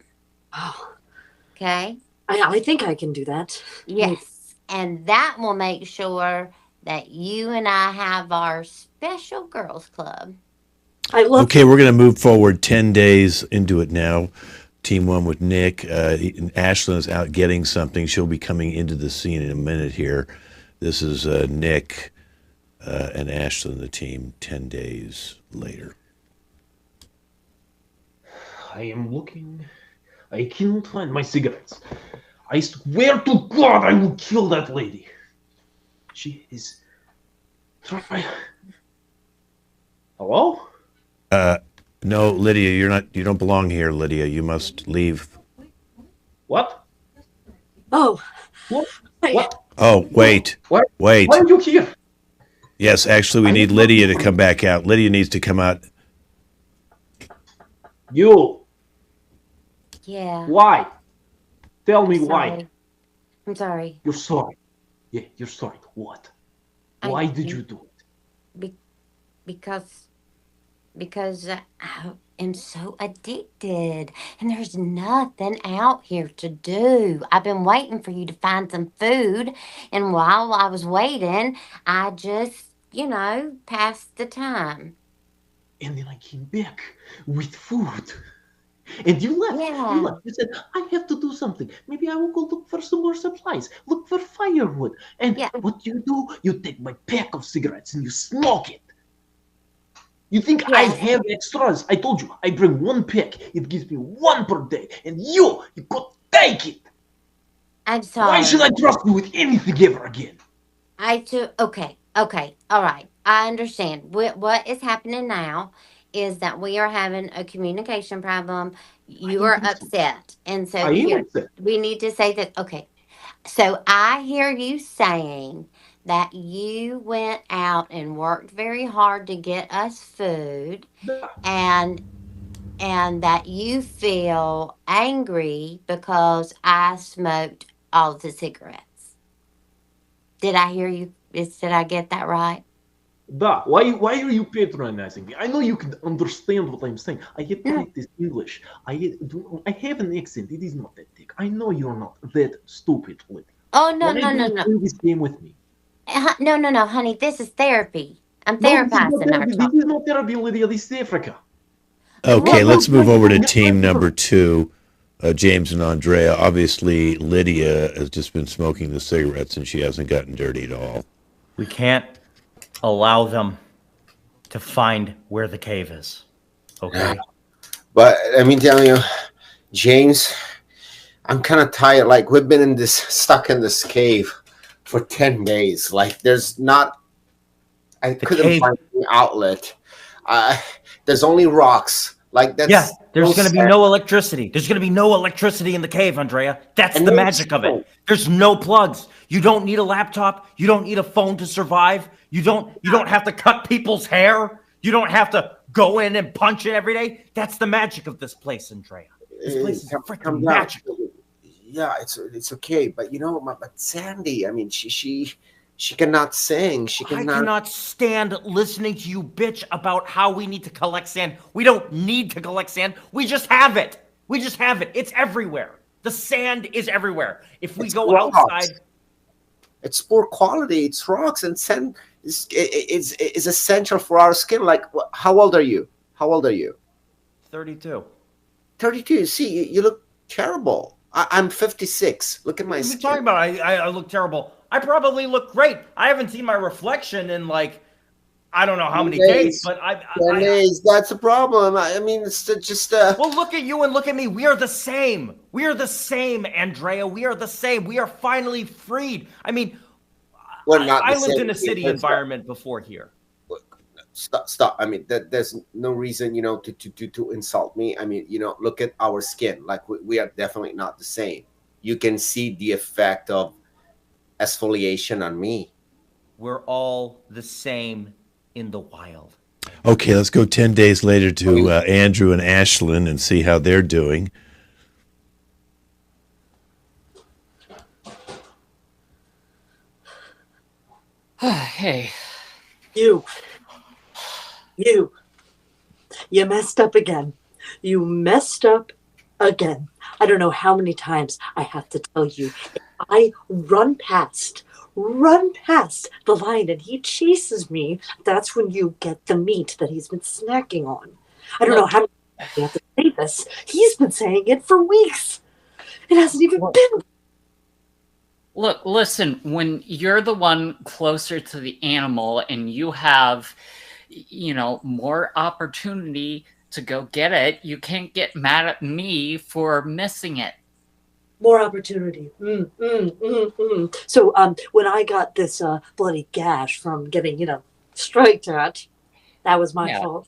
oh,
Okay?
I think I can do that. Maybe.
Yes. And that will make sure that you and I have our special girls club.
I love.
Okay, we're going to move forward 10 days into it now. Team one with Nick. Ashlyn is out getting something. She'll be coming into the scene in a minute here. This is Nick and Ashlyn, the team, 10 days later.
I am looking. I cannot find my cigarettes. I swear to God I will kill that lady. She is trying. Hello?
No, Lydia, you're not. You don't belong here, Lydia. You must leave.
What?
Oh,
What?
I-
What?
Oh, wait,
Why
wait.
are you here?
Yes, actually, we need Lydia to come back out. Lydia needs to come out.
You.
Yeah.
Why? Tell me
I'm
why.
sorry. I'm sorry.
You're sorry. Yeah, you're sorry. What?
I-
Why did you do it?
Because I am so addicted and there's nothing out here to do. I've been waiting for you to find some food, and while I was waiting, I just, passed the time.
And then I came back with food. And you left. You
Yeah.
left. You said, I have to do something. Maybe I will go look for some more supplies. Look for firewood. And
Yeah.
what you do, you take my pack of cigarettes and you smoke it. You think I
Yes.
have extras? I told you, I bring one pack. It gives me one per day. And you go take it.
I'm sorry.
Why should I trust you with anything ever again?
Okay, all right. I understand. What is happening now is that we are having a communication problem. You are upset. And so
I am
here,
upset.
we need to say that, okay. So I hear you saying that you went out and worked very hard to get us food, and that you feel angry because I smoked all the cigarettes. Did I hear you? Did I get that right?
Da, why are you patronizing me? I know you can understand what I'm saying. I have
No.
practiced English. I have an accent. It is not that thick. I know you're not that stupid, Lydia.
Oh, no,
Why
no,
do
no,
you
no.
play this game with me?
No, honey. This is therapy. I'm
No, this is not
therapizing our
therapy.
talk.
This is not therapy, Lydia. This is Africa.
Okay,
Well,
let's move over to team number two, James and Andrea. Obviously, Lydia has just been smoking the cigarettes and she hasn't gotten dirty at all.
We can't allow them to find where the cave is. Okay?
But let me tell you, James, I'm kind of tired. Like, we've been stuck in this cave for 10 days. Like, I couldn't
cave-
find an outlet. There's only rocks. Like, that's
Yeah, there's going to be
sad.
no electricity. There's going to be no electricity in the cave, Andrea. That's
And
the
no
magic of
signal.
it. There's no plugs. You don't need a laptop. You don't need a phone to survive. You don't have to cut people's hair. You don't have to go in and punch it every day. That's the magic of this place, Andrea. This place is
Come
freaking
down.
magical.
Yeah, it's okay. But but Sandy, I mean, she cannot sing. She
I
cannot.
cannot stand listening to you bitch about how we need to collect sand. We don't need to collect sand. We just have it. We just have it. It's everywhere. The sand is everywhere. If we
It's
go
rocks.
outside,
It's poor quality. It's rocks, and sand is essential for our skin. Like, how old are you? How old are you?
32.
32. See, you look terrible. I'm 56. Look at my
What are you
skin.
talking about? I look terrible. I probably look great. I haven't seen my reflection in like I don't know how many days, but
That's a problem. I mean, it's just.
Well, look at you and look at me. We are the same. We are the same, Andrea. We are the same. We are finally freed. I mean,
We're not
I
the
lived
same.
in a city environment before here.
Stop. I mean, there's no reason, to insult me. I mean, look at our skin. Like, we are definitely not the same. You can see the effect of exfoliation on me.
We're all the same in the wild.
Okay, let's go 10 days later to Andrew and Ashlyn and see how they're doing.
Hey.
You messed up again. You messed up again. I don't know how many times I have to tell you. If I run past the line and he chases me, that's when you get the meat that he's been snacking on. I don't know how many times I have to say this. He's been saying it for weeks. It hasn't even been.
Look, listen, when you're the one closer to the animal and you have, more opportunity to go get it, you can't get mad at me for missing it.
More opportunity. So when I got this bloody gash from getting, striked at, that was my fault.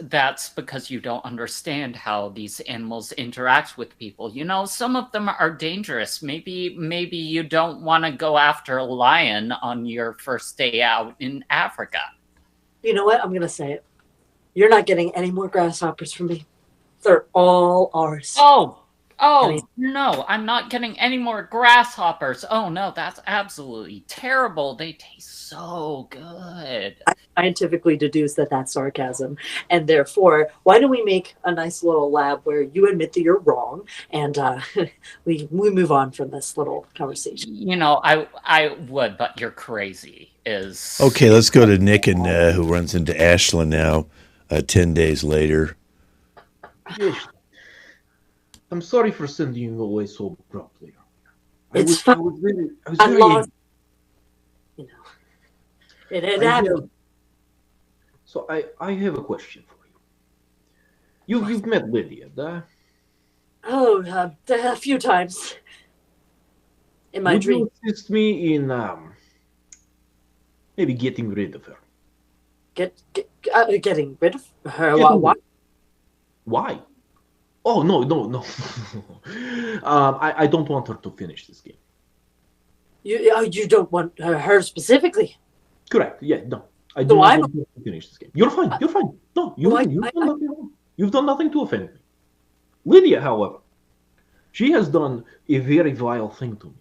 That's because you don't understand how these animals interact with people. Some of them are dangerous. Maybe you don't want to go after a lion on your first day out in Africa.
You know what? I'm going to say it. You're not getting any more grasshoppers from me. They're all ours.
No, I'm not getting any more grasshoppers. Oh, no, that's absolutely terrible. They taste so good.
I scientifically deduce that that's sarcasm. And therefore, why don't we make a nice little lab where you admit that you're wrong and we move on from this little conversation?
I would, but you're crazy.
Okay, let's go to Nick, and who runs into Ashlyn now 10 days later.
Yes. I'm sorry for sending you away so abruptly. I
It's
was
fine.
really
I'm lost. It happened.
So I have a question for you. You've met Lydia, da?
Oh, a few times in my dream.
Would you assist me in maybe getting rid of her?
Getting rid of her?
Why?
Why?
Why? Oh, no. I don't want her to finish this game.
You don't want her specifically?
Correct. Yeah, no. I do not want her to finish this game. You're fine. No, you've done nothing to offend me. Lydia, however, she has done a very vile thing to me.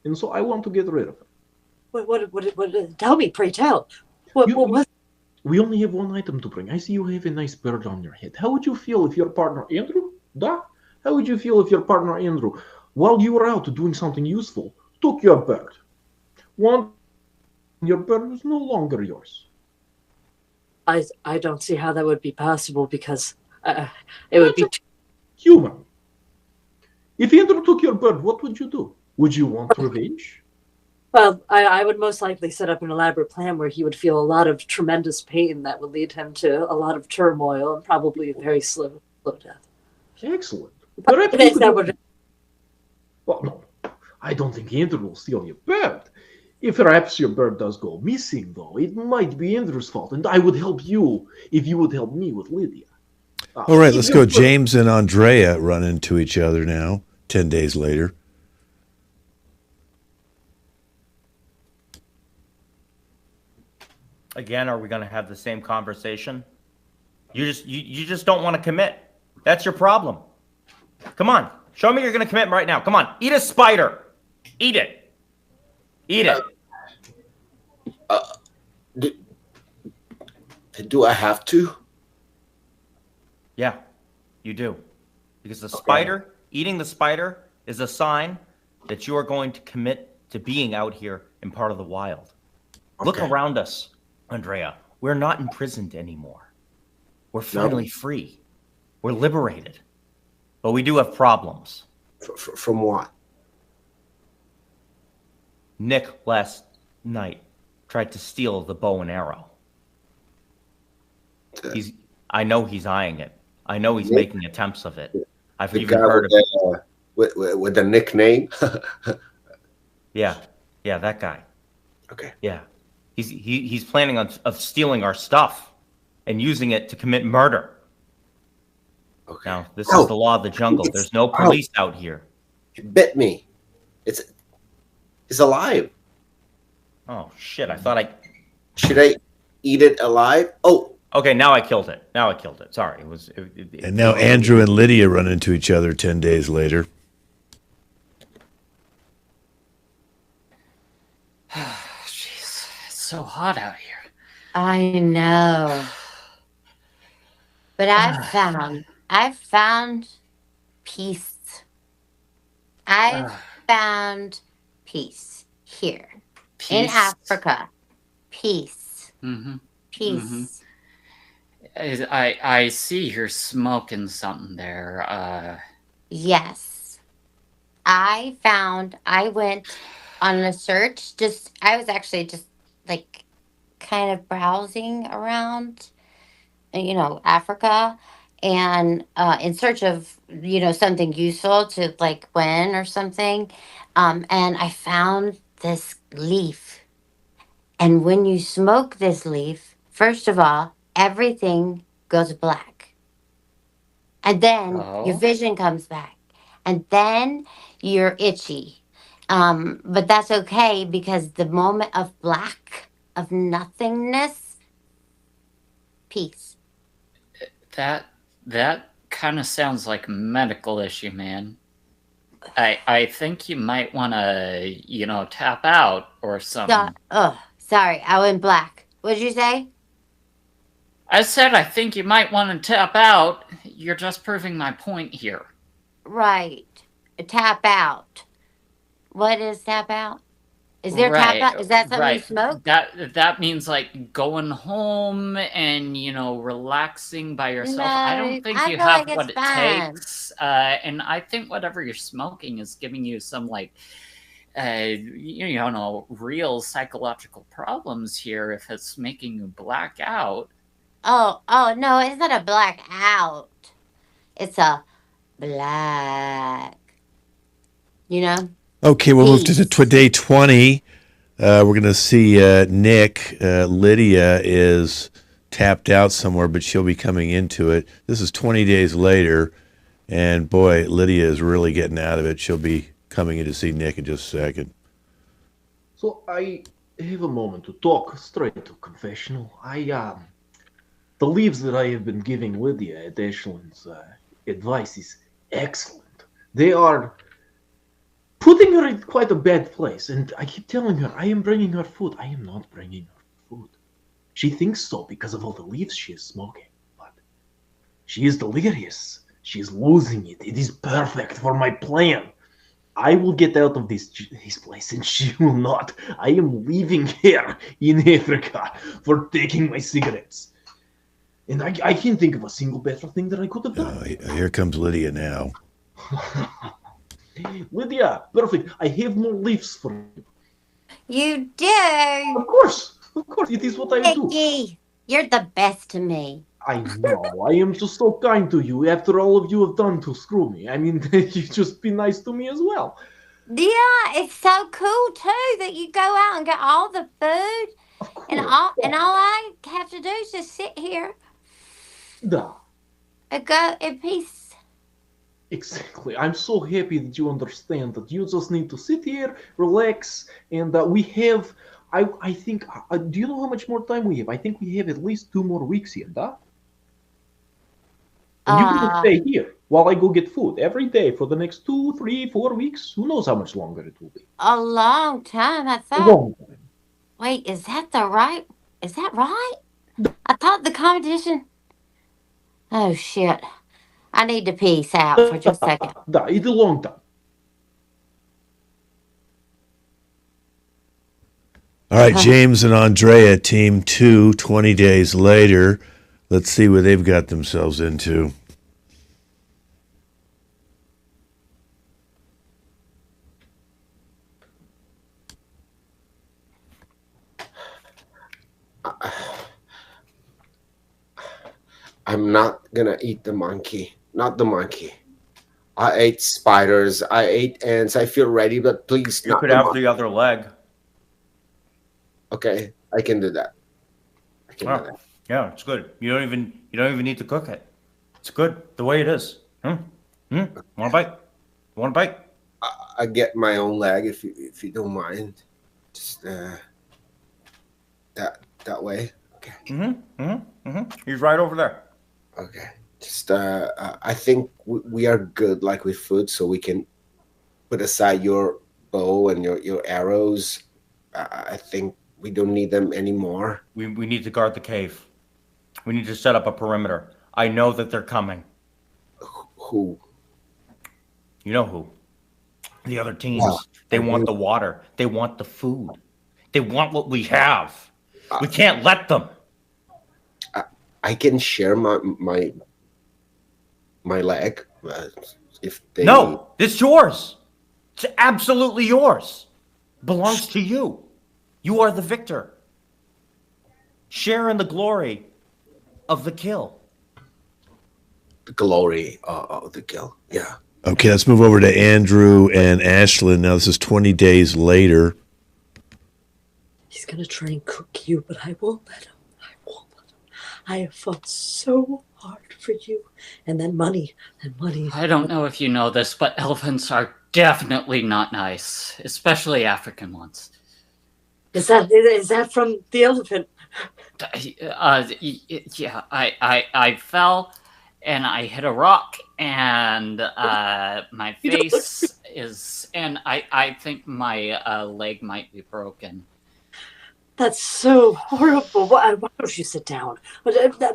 And so I want to get rid of her.
What tell me, pray tell. What?
We only have one item to bring. I see you have a nice bird on your head. How would you feel if your partner, Andrew, how would you feel if your partner, Andrew, while you were out doing something useful, took your bird? Your bird was no longer yours.
I don't see how that would be possible because it would be
human. If Andrew took your bird, what would you do? Would you want revenge?
Well, I would most likely set up an elaborate plan where he would feel a lot of tremendous pain that would lead him to a lot of turmoil and probably a very slow death.
Excellent.
Well,
no, I don't think Andrew will steal your bird. If perhaps your bird does go missing, though, it might be Andrew's fault, and I would help you if you would help me with Lydia.
All right, let's go. James and Andrea run into each other now, 10 days later.
Again, are we going to have the same conversation? You just don't want to commit. That's your problem. Come on. Show me you're going to commit right now. Come on. Eat a spider. Eat it. Eat it.
Do I have to?
Yeah, you do. Because the spider, eating the spider is a sign that you are going to commit to being out here in part of the wild. Look
Okay.
around us, Andrea. We're not imprisoned anymore. We're finally free. We're liberated. But we do have problems.
From what?
Nick last night tried to steal the bow and arrow. I know he's eyeing it. I know he's
Nick?
making attempts of it. I've
The
even
guy
heard of it.
with the nickname.
Yeah, that guy.
Okay.
Yeah, he's planning of stealing our stuff and using it to commit murder.
Okay.
Now, this is the law of the jungle. There's no police out here.
It bit me. It's alive.
Oh shit! I thought I.
Should I eat it alive? Oh.
Okay, now I killed it. Sorry, it was.
And now Andrew and Lydia run into each other 10 days later.
Jeez, it's so hot out here.
I know. But I've found peace. I've found peace here in Africa. Peace.
Mm-hmm.
Peace.
Mm-hmm. I see you're smoking something there.
Yes. I went on a search. I was actually just like kind of browsing around, Africa, and in search of, something useful to like win or something. And I found this leaf. And when you smoke this leaf, first of all, everything goes black. And then your vision comes back. And then you're itchy. But that's okay because the moment of black, of nothingness, peace.
That kind of sounds like a medical issue, man. I think you might want to, tap out or something.
Sorry, I went black. What'd you say?
I said I think you might want to tap out. You're just proving my point here.
Right. Tap out. What is tap out? Is there tap out? Is that something you smoke?
That means like going home and relaxing by yourself.
No,
I don't think you
feel
have
like
what
it's
it
fine.
takes. And I think whatever you're smoking is giving you some real psychological problems here if it's making you black out.
Oh no, it's not a black out. It's a black.
Okay, we'll move to
Peace.
day 20. We're going to see Nick. Lydia is tapped out somewhere, but she'll be coming into it. This is 20 days later, and boy, Lydia is really getting out of it. She'll be coming in to see Nick in just a second.
So I have a moment to talk straight to confessional. The leaves that I have been giving Lydia at Ashland's advice is excellent. They are putting her in quite a bad place, and I keep telling her I am bringing her food. I am not bringing her food. She thinks so because of all the leaves she is smoking, but she is delirious. She is losing it. It is perfect for my plan. I will get out of this place, and she will not. I am leaving here in Africa for taking my cigarettes. And I can't think of a single better thing that I could have done.
Here comes Lydia now.
Lydia, perfect. I have more leaves for you.
You do?
Of course. It is what I do.
Nicky, you're the best to me.
I know. I am just so kind to you after all of you have done to screw me. I mean, you just be nice to me as well.
Yeah, it's so cool too that you go out and get all the food.
Of course.
And all I have to do is just sit here.
Da.
And go in peace.
Exactly. I'm so happy that you understand that you just need to sit here, relax, and we have. I think. Do you know how much more time we have? I think we have at least 2 more weeks here, da? And you can stay here while I go get food every day for the next 2, 3, 4 weeks. Who knows how much longer it will be?
A long time, I thought.
A long time.
Wait, is that right? I thought the competition. Oh shit! I need to peace out for just a second.
Da, it's a long time.
All right, James and Andrea, team 2, 20 days later. Let's see what they've got themselves into.
I'm not gonna eat the monkey. Not the monkey. I ate spiders. I ate ants. I feel ready, but please,
You
not
could
the
have
monkey.
the other leg.
Okay, I can do that. I can do
Oh,
that.
yeah, it's good. You don't even need to cook it. It's good the way it is. Want a bite? Want a bite?
I get my own leg if you don't mind. Just that way. Okay.
He's right over there.
Okay. Just I think we are good like with food, so we can put aside your bow and your arrows. I think we don't need them anymore.
We need to guard the cave. We need to set up a perimeter. I know that they're coming.
Who?
You know who? The other teams.
Yeah,
They
I
want
do.
the water. They want the food. They want what we have. We can't let them.
I can share my leg if they.
No, it's yours. It's absolutely yours. Belongs to you. You are the victor. Share in the glory of the kill.
The glory of the kill. Yeah.
Okay, let's move over to Andrew and Ashlyn. Now, this is 20 days later.
He's gonna try and cook you, but I won't let him. I won't let him. I have fought so hard for you, and then money, and money.
I don't know if you know this, but elephants are definitely not nice, especially African ones.
Is that from the elephant?
Yeah, I fell and I hit a rock and my face is, and I think my leg might be broken.
That's so horrible. Why don't you sit down?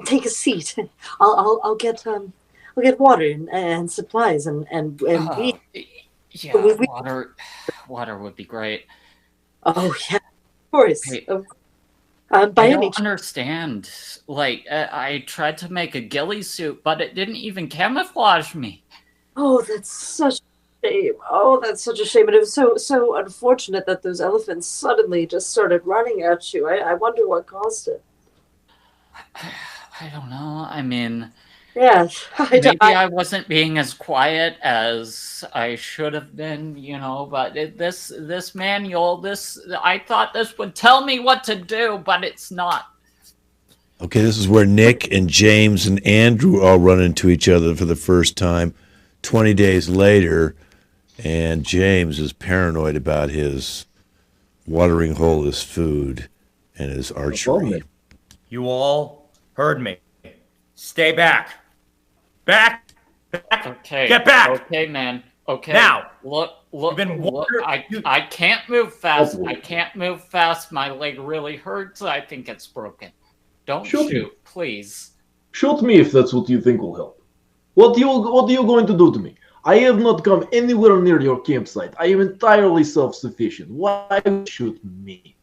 Take a seat. I'll get water and supplies and meat.
Yeah, water would be great.
Oh yeah, of course.
Hey,
By
I
any
don't understand. Like, I tried to make a ghillie suit, but it didn't even camouflage me.
Oh, that's such a shame. Oh, that's such a shame. And it was so unfortunate that those elephants suddenly just started running at you. I wonder what caused it.
I don't know. I mean,
Yeah,
maybe I wasn't being as quiet as I should have been, but this manual, I thought this would tell me what to do, but it's not.
Okay, this is where Nick and James and Andrew all run into each other for the first time 20 days later, and James is paranoid about his watering hole as food and his archery.
You all heard me. Stay back. Back.
Okay.
Get back.
Okay, man. Okay.
Now.
Look.
Look.
I can't move fast. I can't move fast. My leg really hurts. I think it's broken. Don't shoot, please.
Shoot me if that's what you think will help. What are you going to do to me? I have not come anywhere near your campsite. I am entirely self-sufficient. Why shoot me?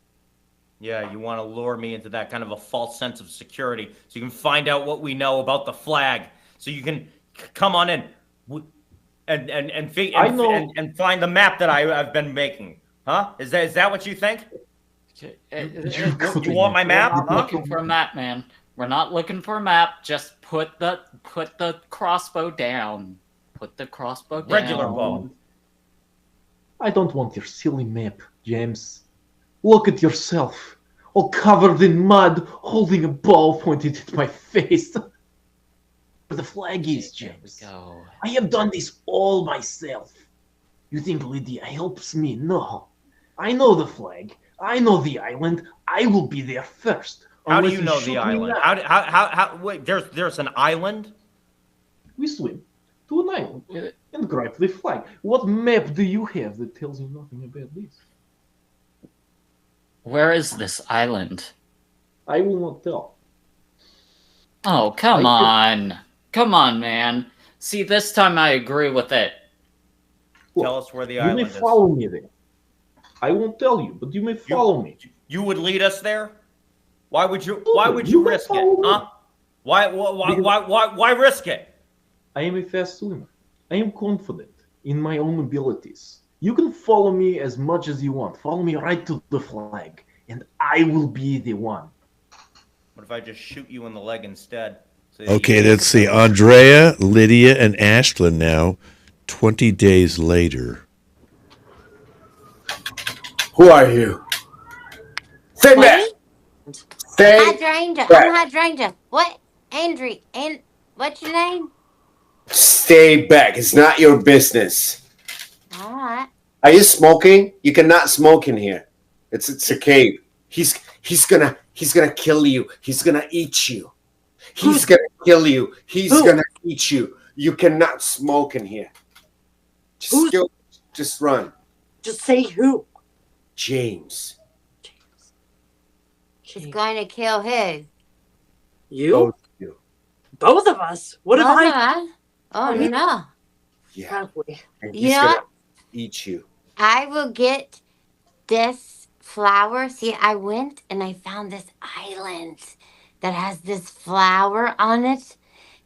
Yeah, you want to lure me into that kind of a false sense of security so you can find out what we know about the flag, so you can come on in and find the map that I've been making. Huh? Is that what you think? You want my map?
We're not looking for a map, man. We're not looking for a map. Just put the crossbow down. Put the crossbow down.
Regular bow.
I don't want your silly map, James. Look at yourself, all covered in mud, holding a bow pointed at my face. Where the flag is, James.
Go.
I have done this all myself. You think Lydia helps me? No. I know the flag. I know the island. I will be there first.
How do you know the island? How wait, there's an island?
We swim to an island and grab the flag. What map do you have that tells you nothing about this?
Where is this island?
I will not tell.
Oh, come on. Come on, man. See, this time I agree with it.
Tell us where the island is.
You may follow me there. I won't tell you, but you may follow me.
You would lead us there? Why would you
You can
risk it?
follow me.
Huh? Why risk it?
I am a fast swimmer. I am confident in my own abilities. You can follow me as much as you want. Follow me right to the flag, and I will be the one.
What if I just shoot you in the leg instead? So that
Okay,
you-
let's see. Andrea, Lydia, and Ashlyn now, 20 days later.
Who are you? Stay back. Stay
Hydrangea.
back.
I'm Hydrangea. What? Andrew. And what's your name?
Stay back. It's not your business.
All right.
Are you smoking? You cannot smoke in here. It's a cave. He's gonna kill you. He's gonna eat you. He's gonna kill you. He's gonna eat you. You cannot smoke in here. Just run.
Just say who.
James.
He's going to kill who?
You?
Both of you.
Both of us? What have I?
Oh, no.
Yeah.
Have we?
And
You
he's
know
gonna
what?
eat you.
I will get this flower. See, I went and I found this island that has this flower on it.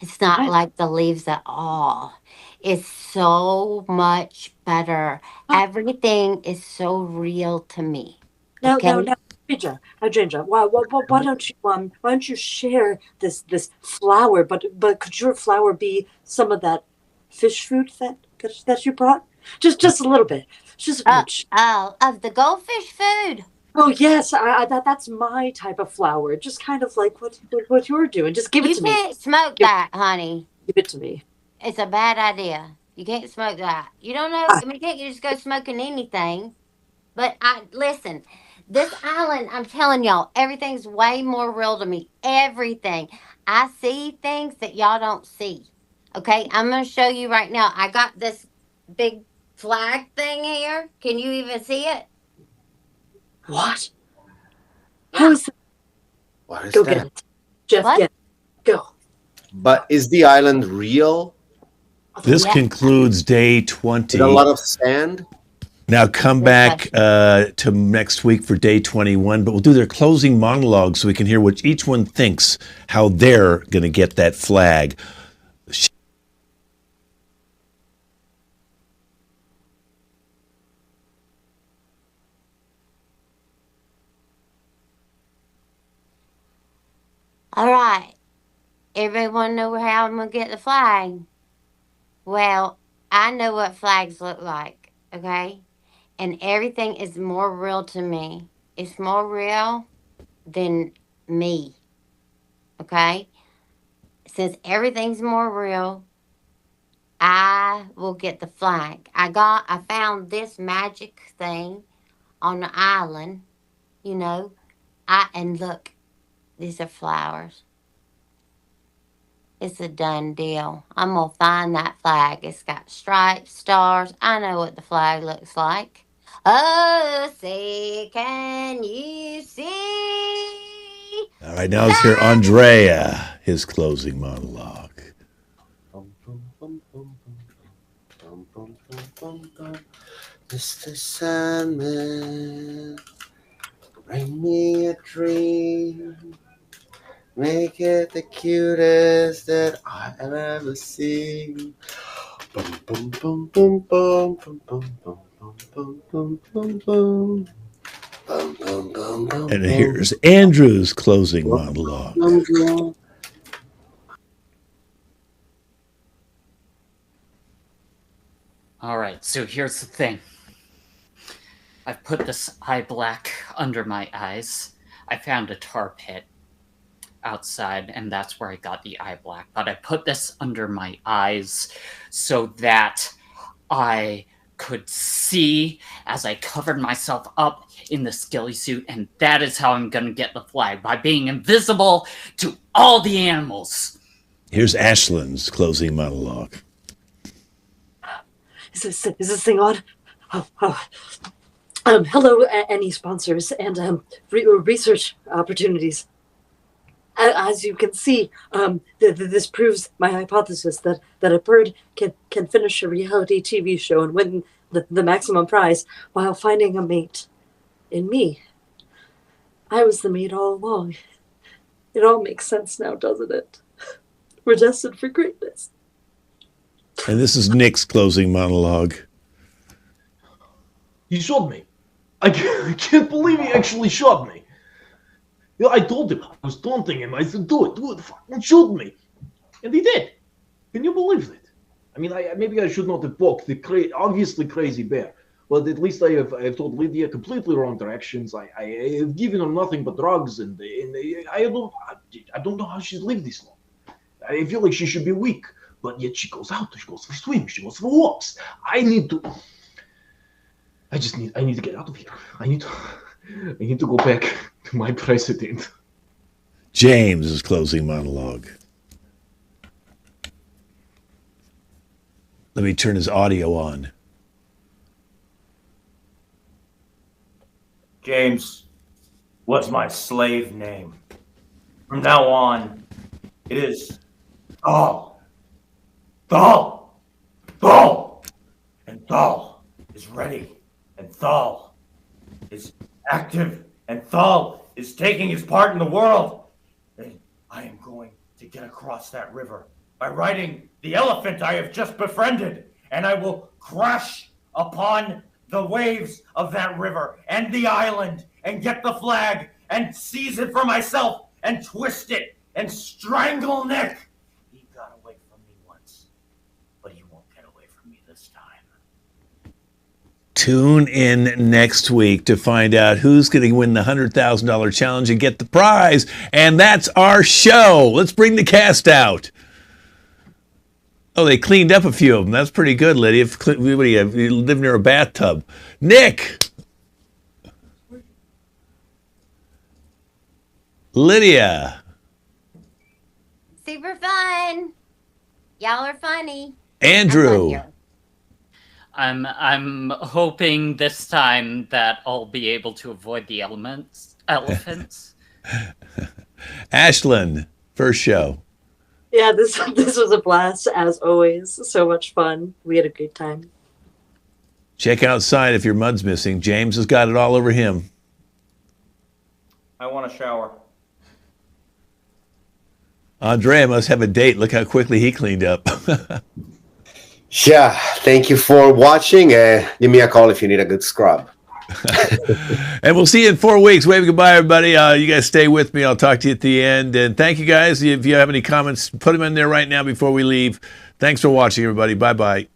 It's not
What?
like the leaves at all. It's so much better. Everything is so real to me.
Now,
Okay?
Hydrangea, why don't you share this flower? But could your flower be some of that fish food that you brought? Just a little bit, just a pinch.
Of the goldfish food.
Oh yes, that's my type of flower. Just kind of like what you're doing. Just give it
You
to me.
can't smoke that, honey.
Give it to me.
It's a bad idea. You can't smoke that. You don't know. I mean, you can't just go smoking anything. But listen. This island, I'm telling y'all, everything's way more real to me. Everything. I see things that y'all don't see. Okay, I'm gonna show you right now. I got this big flag thing here. Can you even see it?
What? How is that?
What is
Go
that?
get it, Jeff.
What?
Get it. Go.
But is the island real?
This
Yeah.
concludes day 20.
With a lot of sand?
Now come back to next week for day 21, but we'll do their closing monologue so we can hear what each one thinks, how they're going to get that flag.
All right. Everyone know how I'm gonna get the flag? Well, I know what flags look like, okay? And everything is more real to me. It's more real than me, okay? Since everything's more real, I will get the flag. I found this magic thing on the island, you know. And look, these are flowers. It's a done deal. I'm gonna find that flag. It's got stripes, stars. I know what the flag looks like. Oh, say, can you see?
All right, now let's hear Andrea, his closing monologue.
Mr. Sandman, bring me a dream. Make it the cutest that I've ever seen. Boom, boom, boom, boom, boom, boom, boom, boom, boom, boom, boom, boom. Boom, boom, boom, boom,
And here's Andrew's closing monologue.
boom.
All right, so here's the thing. I've put this eye black under my eyes. I found a tar pit outside, and that's where I got the eye black. But I put this under my eyes so that I could see as I covered myself up in the skelly suit, and that is how I'm going to get the flag, by being invisible to all the animals.
Here's Ashlyn's closing monologue.
Is this thing on? Hello, any sponsors and research opportunities. As you can see, this proves my hypothesis that a bird can finish a reality TV show and win the maximum prize while finding a mate in me. I was the meat all along. It all makes sense now, doesn't it? We're destined for greatness.
And this is Nick's closing monologue.
He shot me. I can't believe he actually shot me. You know, I told him, I was taunting him. I said, do it, fucking shoot me. And he did. Can you believe it? I mean, maybe I should not have poked the obviously crazy bear. But at least I have told Lydia completely wrong directions. I have given her nothing but drugs, and I don't know how she's lived this long. I feel like she should be weak, but yet she goes out, she goes for swims, she goes for walks. I need to get out of here. I need to go back to my president.
James' closing monologue. Let me turn his audio on.
James was my slave name. From now on, it is Thal. Thal! Thal! And Thal is ready. And Thal is active. And Thal is taking his part in the world. And I am going to get across that river by riding the elephant I have just befriended. And I will crash upon the waves of that river and the island and get the flag and seize it for myself and twist it and strangle Nick. He got away from me once, but he won't get away from me this time.
Tune in next week to find out who's going to win the $100,000 challenge and get the prize. And that's our show. Let's bring the cast out. Oh, they cleaned up a few of them. That's pretty good, Lydia. What do you have? You live near a bathtub. Nick! Lydia!
Super fun. Y'all are funny.
Andrew!
I'm hoping this time that I'll be able to avoid the elephants.
Ashlyn, first show.
Yeah, this was a blast as always. So much fun. We had a good time.
Check outside if your mud's missing. James has got it all over him.
I want a shower.
Andrea must have a date. Look how quickly he cleaned up.
Yeah, thank you for watching. Give me a call if you need a good scrub.
And we'll see you in 4 weeks. Wave goodbye, everybody. You guys stay with me. I'll talk to you at the end. And thank you, guys. If you have any comments, put them in there right now before we leave. Thanks for watching, everybody. Bye-bye.